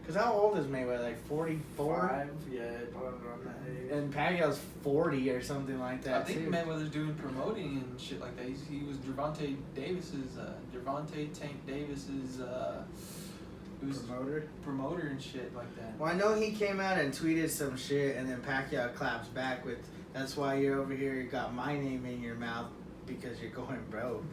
Cause how old is Mayweather? Like 44? Yeah, probably around that age. And Pacquiao's 40 or something like that. I think too. Mayweather's doing promoting and shit like that. He was Gervonta Tank Davis's promoter and shit like that. Well, I know he came out and tweeted some shit, and then Pacquiao claps back with, "That's why you're over here. You got my name in your mouth because you're going broke."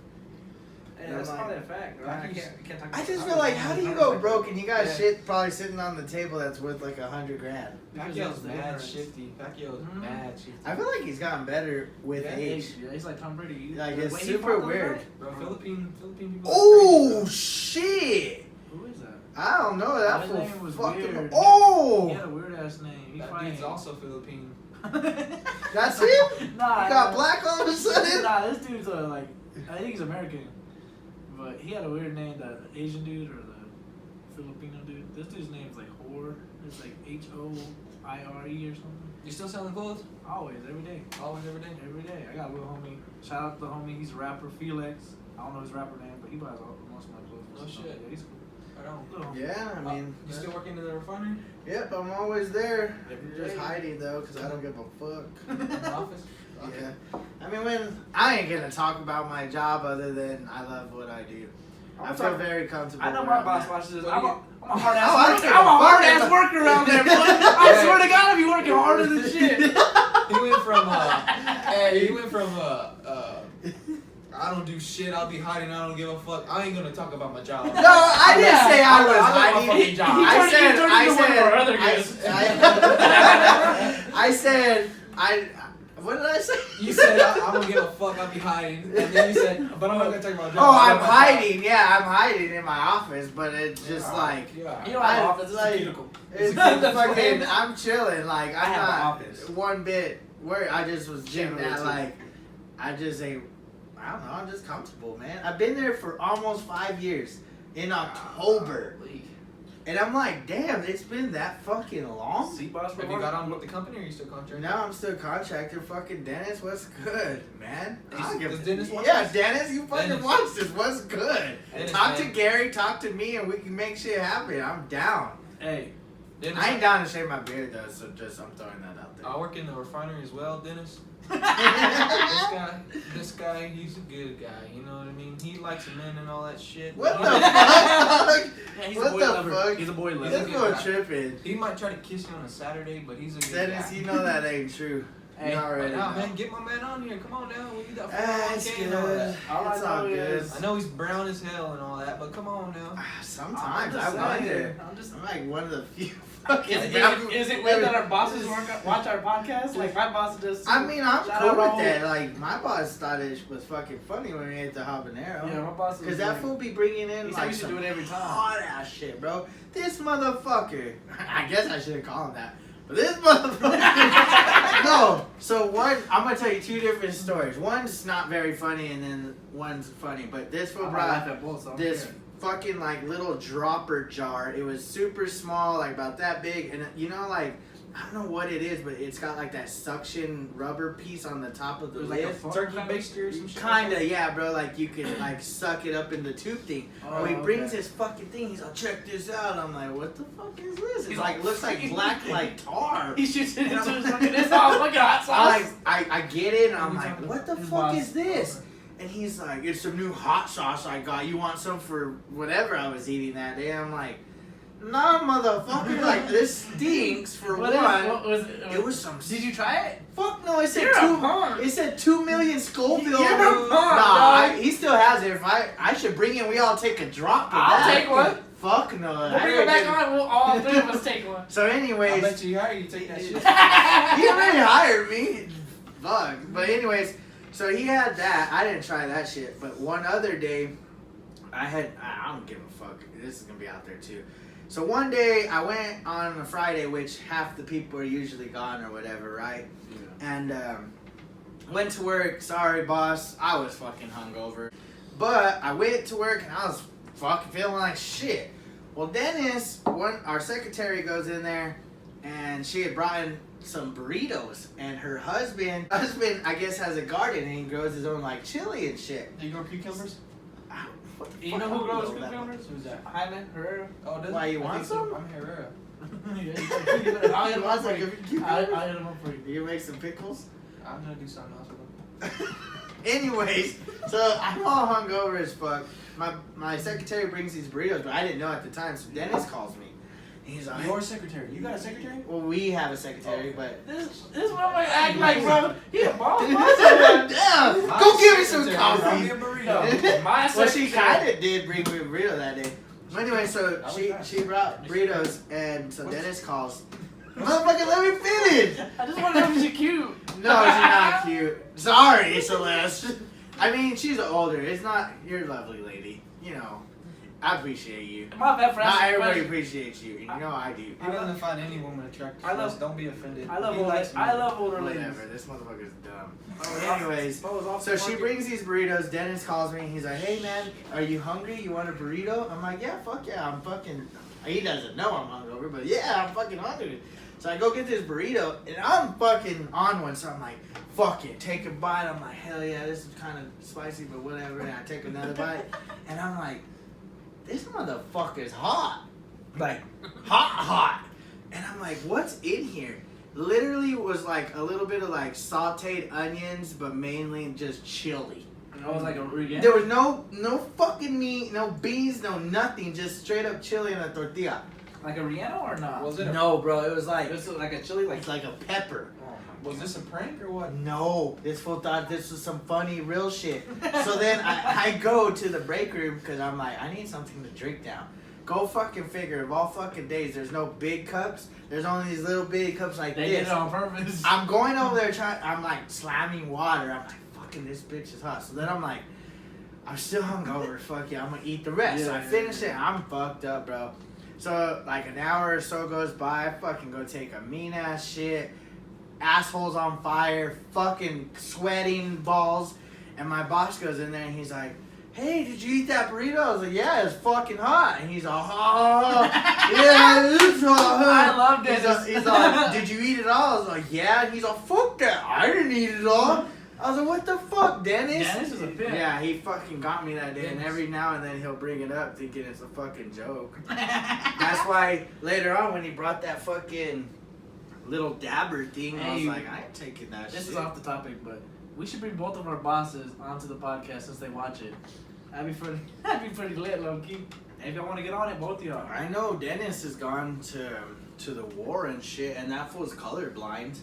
Yeah, that's probably a fact. Right? I can't talk I about just it. feel like, how do you go broke and you got Yeah. shit probably sitting on the table that's worth like $100 grand? Pacquiao's mad shifty. Pacquiao's mad shifty. I feel like he's gotten better with age. Yeah, he's like Tom Brady. Like, it's When he super fought the weird. guy- Bro, Philippine people. Oh shit! Who is that? I don't know. That His fool name was fucking. weird. Oh! He had a weird ass name. He That fighting. dude's also Philippine. That's him? Nah, He got black all of a sudden? Nah, this dude's like, I think he's American, but he had a weird name. The Asian dude or the Filipino dude. This dude's name's like Hor. It's like HOIRE or something. You still selling clothes? Always, every day. Always, every day. Every day. I got a little homie. Shout out to the homie. He's a rapper, Felix. I don't know his rapper name, but he buys most of my clothes. No shit. Yeah, he's cool. Right on. Little homie. Yeah, I mean. You still working in the refinery? Yep, I'm always there. Every Just day. hiding though, because I don't give a fuck. In the office? Okay. Yeah. I mean, when I ain't gonna talk about my job other than I love what I do. I feel very comfortable. I know where my I'm boss at. watches this. What I'm do a you- hard Oh, I ass don't worker. give a I'm a fuck hard ass about- worker around there, boy. I swear to God, I be working harder than shit. He went from I don't do shit, I'll be hiding, I don't give a fuck. I ain't gonna talk about my job. No, I didn't say I was I love my hiding. fucking job. What did I say? You said I don't give a fuck, I'll be hiding. And then you said, but I'm not gonna talk about my job. Oh, I'm hiding. Yeah, I'm hiding in my office, but it's just like Yeah. You know, I have an office. It's like- a cubicle. it's That's fucking. what- I'm chilling. Like I I'm have an not office. one bit worried. I just was getting Generally, that. too. Like I just ain't. I don't know. I'm just comfortable, man. I've been there for almost 5 years in October, and I'm like, damn, it's been that fucking long. See, boss, Have you got on with the company or are you still contracted? Now I'm still contractor. Fucking Dennis, what's good, man? Does Dennis watch Yeah, this? Dennis, you fucking Dennis. watch this. What's good? Dennis, Talk man. to Gary, talk to me, and we can make shit happen. I'm down. Hey, Dennis, I ain't down to shave my beard though, so just I'm throwing that out there. I work in the refinery as well, Dennis. This guy, he's a good guy, you know what I mean? He likes men and all that shit. What but the he- fuck? yeah, he's What a boy the lover. fuck? He's a boy lover. This boy tripping. He might try to kiss you on a Saturday, but he's a good Dennis, guy. you know that ain't true. Hey, you already Nah, know. man, get my man on here. Come on down. We need that It's 401k and all good. that. All I It's all know good. is- I know he's brown as hell and all that, but come on now. Sometimes I'm just I saying. wonder. I'm just. I'm like one of the few fucking. Is it weird that our bosses watch our podcast? Like my boss just. I mean, I'm Shout cool out with Raul. that. Like, my boss thought it was fucking funny when we ate the habanero. Yeah, my boss. Because that fool be bringing in He said like we should some do it every time. hot ass shit, bro. This motherfucker. I guess I shouldn't call him that. But this motherfucker. No. So one, I'm gonna tell you 2 different stories. One's not very funny, and then one's funny. But this fool I'm brought laugh at both. So I don't this care. fucking like little dropper jar. It was super small, like about that big, and you know, like I don't know what it is, but it's got like that suction rubber piece on the top of the It was like a lid. fork Turkey kind of- baster or some shit. Kinda, yeah, bro. Like you can like suck it up in the tube thing. Oh, He brings okay. this fucking thing. He's like, check this out. I'm like, what the fuck is this? It's He's like like, looks like black like tar. He shoots it And into I'm- his fucking. It's all fucking hot sauce. I get it, and I'm He's like, talking what the his fuck boss. is this? And he's like, it's some new hot sauce I got. You want some for whatever I was eating that day? I'm like, nah, motherfucker. Like, this stinks for What one. was it? It was some. Did you try it? Fuck no! It said You're a 2. punk. It said 2 million Scoville. You're a punk, Nah, dog. he still has it. If I should bring it, we all take a drop of I'll that. take one. Fuck no. We'll bring it back on. We'll all 3 of us take one. So, I anyways, bet you hire you take that shit. he already hired me. Fuck. But anyways, So he had that. I didn't try that shit. But one other day, I don't give a fuck. This is gonna be out there too. So one day I went on a Friday, which half the people are usually gone or whatever, right? Yeah. And went to work. Sorry, boss. I was fucking hungover. But I went to work and I was fucking feeling like shit. Well, Dennis, our secretary, goes in there and she had brought in some burritos. And her husband, I guess, has a garden and he grows his own like chili and shit. Do you grow cucumbers? You know who grows cucumbers? Who's that? Hyman Herrera. Oh, does Why, it? you I want think so. some? I'm Herrera. I'll hit him up for you. I'll hit him up for you. You make some pickles? I'm gonna do something else with them. Anyways, so I'm all hungover as fuck. My secretary brings these burritos, but I didn't know at the time. So Dennis calls me. He's like, Your secretary. You got a secretary? well, we have a secretary, Oh. but This motherfucker act like, bro, he a boss. damn, My go give me some secretary coffee. brought me a burrito. My Well, she secretary. kind of did bring me a burrito that day. Anyway, so I was she fast. she brought burritos, and so Dennis calls. Motherfucker, let me finish. I just want to know if she's cute. No, she's not cute. Sorry, Celeste. I mean, she's older. It's not. You're a lovely lady. You know, I appreciate you. My bad for Not asking everybody questions. appreciates you, and you know I do. He doesn't find any woman attractive. I love- Celeste. Don't be offended. I love He older. likes me. I love older ladies. Whatever. This motherfucker's dumb. Oh, Anyways, oh, it's off so the she market. brings these burritos. Dennis calls me. He's like, "Hey man, are you hungry? You want a burrito?" I'm like, "Yeah, fuck yeah, I'm fucking." He doesn't know I'm hungover, but yeah, I'm fucking hungry. So I go get this burrito, and I'm fucking on one. So I'm like, "Fuck it, take a bite." I'm like, "Hell yeah, this is kind of spicy, but whatever." And I take another bite, and I'm like, "This motherfucker's hot, like hot." And I'm like, "What's in here?" Literally was like a little bit of like sauteed onions, but mainly just chili. I was like a Regan. There was no fucking meat, no beans, no nothing, just straight up chili in a tortilla. Like a Rihanna or not? Was it? No, bro, it was like This is like a chili, like it's like a pepper. Was this a prank or what? No, this fool thought this was some funny real shit. So then I go to the break room because I'm like, I need something to drink now. Go fucking figure. Of all fucking days, there's no big cups. There's only these little bitty cups like they did this. it on purpose. I'm going over there trying. I'm like slamming water. I'm like, fucking this bitch is hot. So then I'm like, I'm still hungover. Fuck yeah, I'm gonna eat the rest. So I Yeah, finish it. I'm fucked up, bro. So like an hour or so goes by. I fucking go take a mean ass shit. Assholes on fire. Fucking sweating balls. And my boss goes in there and he's like, "Hey, did you eat that burrito?" I was like, "Yeah, it's fucking hot." And he's like, "Oh, yeah, it's hot." I love this. He's like, "Did you eat it all?" I was like, "Yeah." And he's like, "Fuck that, I didn't eat it all." I was like, "What the fuck, Dennis?" Dennis is a pimp. Yeah, he fucking got me that day, and Dennis. every now and then he'll bring it up thinking it's a fucking joke. That's why later on when he brought that fucking little dabber thing, I was Hey, like, I ain't taking that This shit. is off the topic, but we should bring both of our bosses onto the podcast since they watch it. That'd be pretty lit, low key. If y'all want to get on it, both of y'all. I know Dennis has gone to the war and shit, and that fool's colorblind.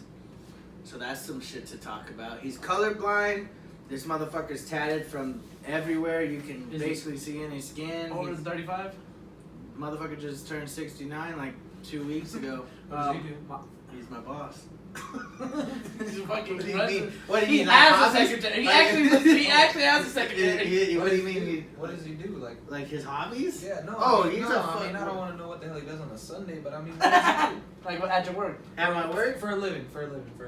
So that's some shit to talk about. He's colorblind. This motherfucker's tatted from everywhere. You can Is he basically see in his skin. Over 35? Motherfucker just turned 69 like 2 weeks ago. What does he do? He's my boss. He's a fucking What do you president. mean? What do you He mean? has a hobbies? secretary. He Like- actually has a secretary. What do you mean? What does he do? Like his hobbies? Yeah, no. Oh, I mean, he's no, a I mean, I fuck- don't want to know what the hell he does on a Sunday, but I mean, what does he do? Like at your work. At my work? For a living.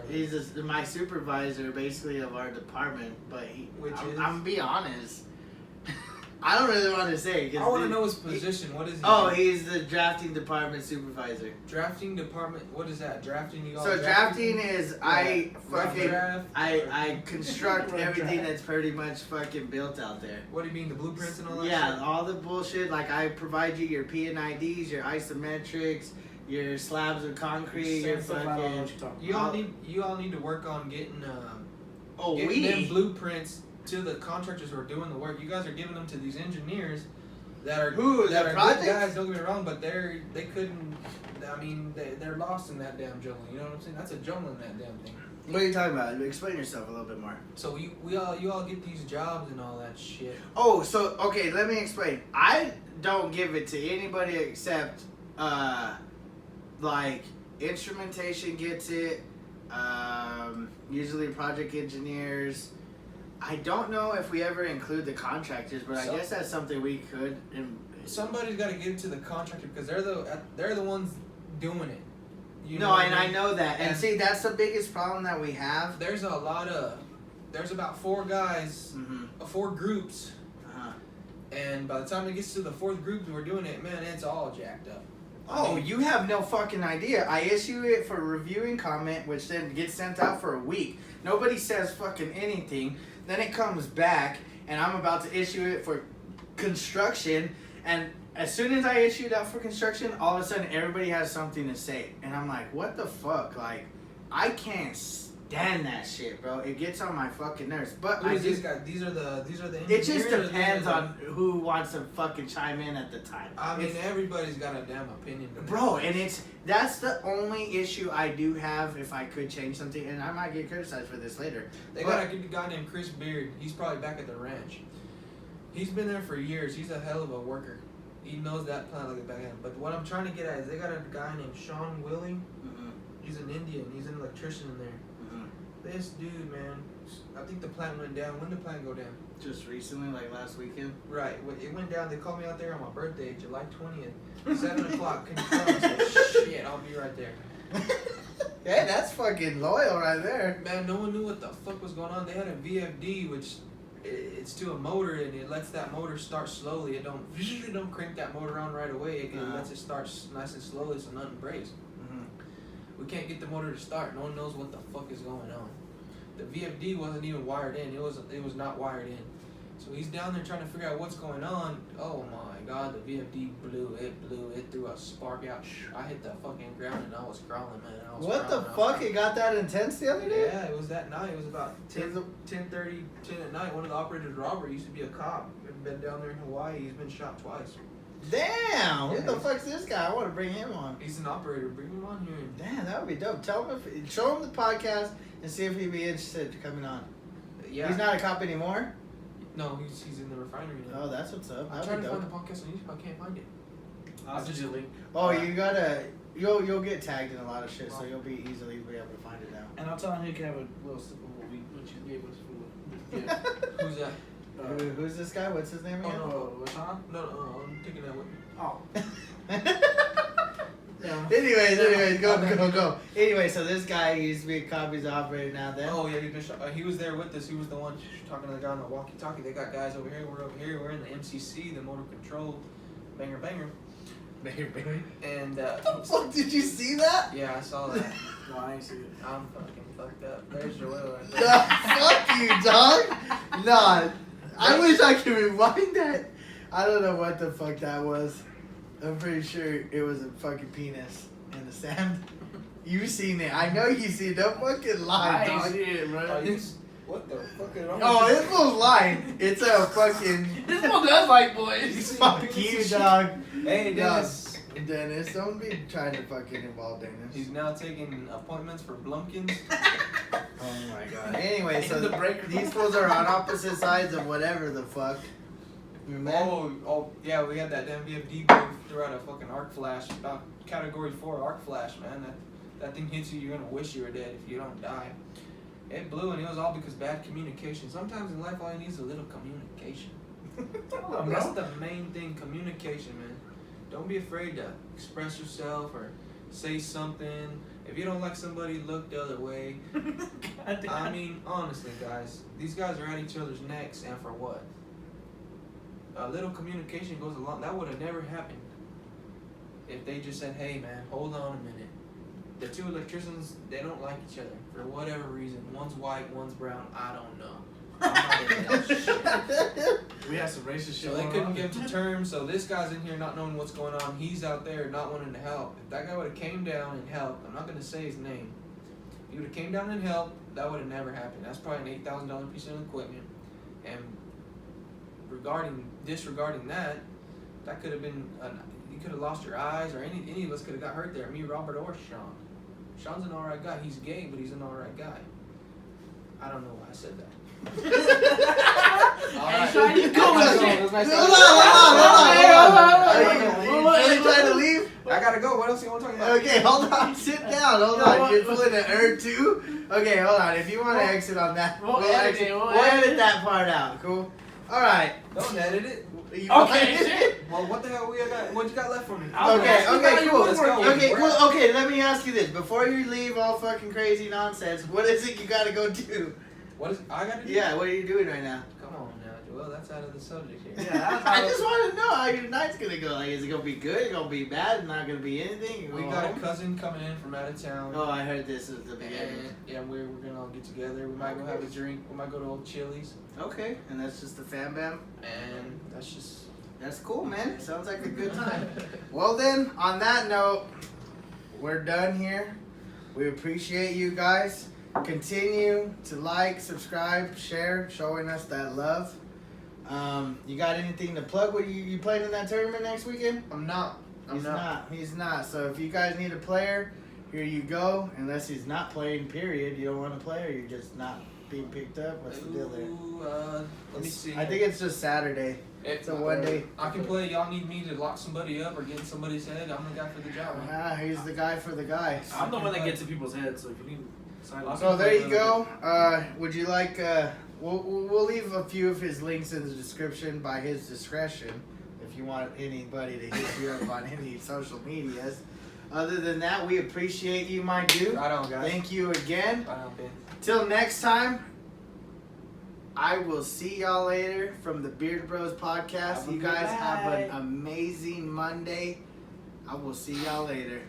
He's my supervisor, basically, of our department. But Which is? I'm gonna be honest. I don't really want to say. 'Cause I want to the- know his position. What is he? Oh, do? he's the drafting department supervisor. Drafting department. What is that? Drafting. You all So drafting is I Rough fucking draft, I construct Rough everything draft. that's pretty much fucking built out there. What do you mean, the blueprints and all that? Yeah, shit? all the bullshit. Like I provide you your P&IDs, your isometrics, your slabs of concrete, your Stuff I don't know fucking. what you're talking You all need to work on getting Oh, getting them we. blueprints to the contractors who are doing the work. You guys are giving them to these engineers that are Who, that the are project? good guys. Don't get me wrong, but they couldn't. I mean, they're lost in that damn jungle. You know what I'm saying? That's a jungle in that damn thing. What are you talking about? Explain yourself a little bit more. So you all get these jobs and all that shit. Oh, so okay, let me explain. I don't give it to anybody except like instrumentation gets it. Usually project engineers. I don't know if we ever include the contractors, but I guess that's something we could. Somebody's got to get it to the contractor because they're the ones doing it. I know that. And see, that's the biggest problem that we have. There's about 4 guys, 4 groups. And by the time it gets to the 4th group and we're doing it, man, it's all jacked up. Oh, you have no fucking idea. I issue it for review and comment, which then gets sent out for a week. Nobody says fucking anything. Then it comes back, and I'm about to issue it for construction. And as soon as I issue it out for construction, all of a sudden everybody has something to say. And I'm like, what the fuck? Like, I can't stand that shit, bro. It gets on my fucking nerves. But Who is this guy? These are the it just depends on who wants to fucking chime in at the time. I mean, everybody's got a damn opinion. Bro, and that's the only issue I do have if I could change something, and I might get criticized for this later. They got a guy named Chris Beard. He's probably back at the ranch. He's been there for years. He's a hell of a worker. He knows that plant like the back end. But what I'm trying to get at is they got a guy named Sean Willie. He's an Indian. He's an electrician in there. This dude, man, I think the plant went down. When did the plant go down? Just recently, like last weekend. Right. It went down. They called me out there on my birthday, July 20th. 7 o'clock. Can you come? I said, shit, I'll be right there. Hey, that's fucking loyal right there. Man, no one knew what the fuck was going on. They had a VFD, which it's to a motor, and it lets that motor start slowly. It don't crank that motor on right away. It lets it start nice and slowly so nothing breaks. We can't get the motor to start. No one knows what the fuck is going on. The VFD wasn't even wired in. It was not wired in. So he's down there trying to figure out what's going on. Oh my god, the VFD blew. It threw a spark out. I hit the fucking ground and I was crawling, man. What the fuck? It got that intense the other day? Yeah, it was that night. It was about 10:30 at night. One of the operators, Robert, used to be a cop. He's been down there in Hawaii. He's been shot twice. Damn! Who the fuck's this guy? I want to bring him on. He's an operator. Bring him on here. Damn, that would be dope. Tell him show him the podcast and see if he'd be interested in coming on. Yeah. He's not a cop anymore? No, he's in the refinery now. Oh, that's what's up. I'm trying to find the podcast on YouTube. I can't find it. I'll just link. Oh, you gotta. You'll get tagged in a lot of shit, so you'll be easily be able to find it now. And I'll tell him he can have a little sip of what you gave us for. Yeah. Who's that? Who's this guy? What's his name again? Oh, Rashawn? No, I'm taking that with me. Oh. Yeah. Anyways, go. Anyway, so this guy used to be a cop, he's an operator now. Then. Oh yeah, he's been shot. He was there with us. He was the one talking to the guy on the walkie-talkie. They got guys over here. We're over here. We're in the MCC, the motor control, banger. And what the fuck? Did you see that? yeah, I saw that. No, I ain't see it. I'm fucking fucked up. There's Joel right there. Fuck you, dog. Nah, I wish I could rewind that. I don't know what the fuck that was. I'm pretty sure it was a fucking penis in the sand. You seen it. I know you seen it. Don't fucking lie, I dog. ain't see it, bro. What the fuck is wrong? Oh, this fool's lying. It's a fucking... This one does like boys. Fuck you, dog. Hey, Dennis. Dennis, don't be trying to fucking involve Dennis. He's now taking appointments for Blumpkins. Oh my god. Anyway, so The breaker. these fools are on opposite sides of whatever the fuck. Oh, yeah, we had that damn VFD booth throughout a fucking arc flash, about category 4 arc flash, man. That thing hits you, you're gonna wish you were dead if you don't die. It blew, and it was all because bad communication. Sometimes in life, all you need is a little communication. That's the main thing, communication, man. Don't be afraid to express yourself or say something. If you don't like somebody, look the other way. I mean, honestly, guys, these guys are at each other's necks, and for what? A little communication goes along. That would have never happened if they just said, hey, man, hold on a minute. The two electricians, they don't like each other for whatever reason. One's white, one's brown. I don't know. I'm not into that shit. We had some racist shit. So they couldn't get to terms. So this guy's in here not knowing what's going on. He's out there not wanting to help. If that guy would have came down and helped, I'm not going to say his name. If he would have came down and helped, that would have never happened. That's probably an $8,000 piece of equipment. And disregarding that could have been, you could have lost your eyes, or any of us could have got hurt there. Me, Robert, or Sean. Sean's an alright guy. He's gay, but he's an alright guy. I don't know why I said that. Hey, Sean, you Hold on. come on. Are you really trying to leave? I gotta go. What else you want to talk about? Okay, hold on. Sit down. Hold on. You're pulling an too? Okay, hold on. If you want to exit on that, We'll edit it. We'll edit that part out. Cool? Alright. Don't edit it. Okay, shit. Well, what the hell what you got left for me? Okay, cool. Let's go. Okay, cool. Okay, let me ask you this. Before you leave all fucking crazy nonsense, what is it you gotta go do? What is I gotta do? Yeah, what are you doing right now? Come on now, Joel. That's out of the subject here. Yeah, I just want to know how your night's gonna go. Like, is it gonna be good? Is it gonna be bad? Not gonna be anything? We got a cousin coming in from out of town. Oh, I heard this at the beginning. And yeah, we're gonna all get together. We might go have a drink. We might go to old Chili's. Okay, and that's just the fam bam. And that's just. That's cool, man. Sounds like a good time. Well then, on that note, we're done here. We appreciate you guys. Continue to like, subscribe, share, showing us that love. You got anything to plug? What you playing in that tournament next weekend? I'm not. He's not. So if you guys need a player, here you go. Unless he's not playing, period. You don't want to play, or you're just not being picked up. What's the deal there? Let me see. I think it's just Saturday. It's a one day. I can play. Y'all need me to lock somebody up or get in somebody's head. I'm the guy for the job. He's the guy for the guy. I'm the one that gets in people's heads, so if you need silence. So there you go. Would you like? We'll leave a few of his links in the description by his discretion. If you want anybody to hit you up on any social medias. Other than that, we appreciate you, my dude. Right on, guys. Thank you again. Right on, Ben. Till next time. I will see y'all later from the Beard Bros podcast. You guys have an amazing Monday. I will see y'all later.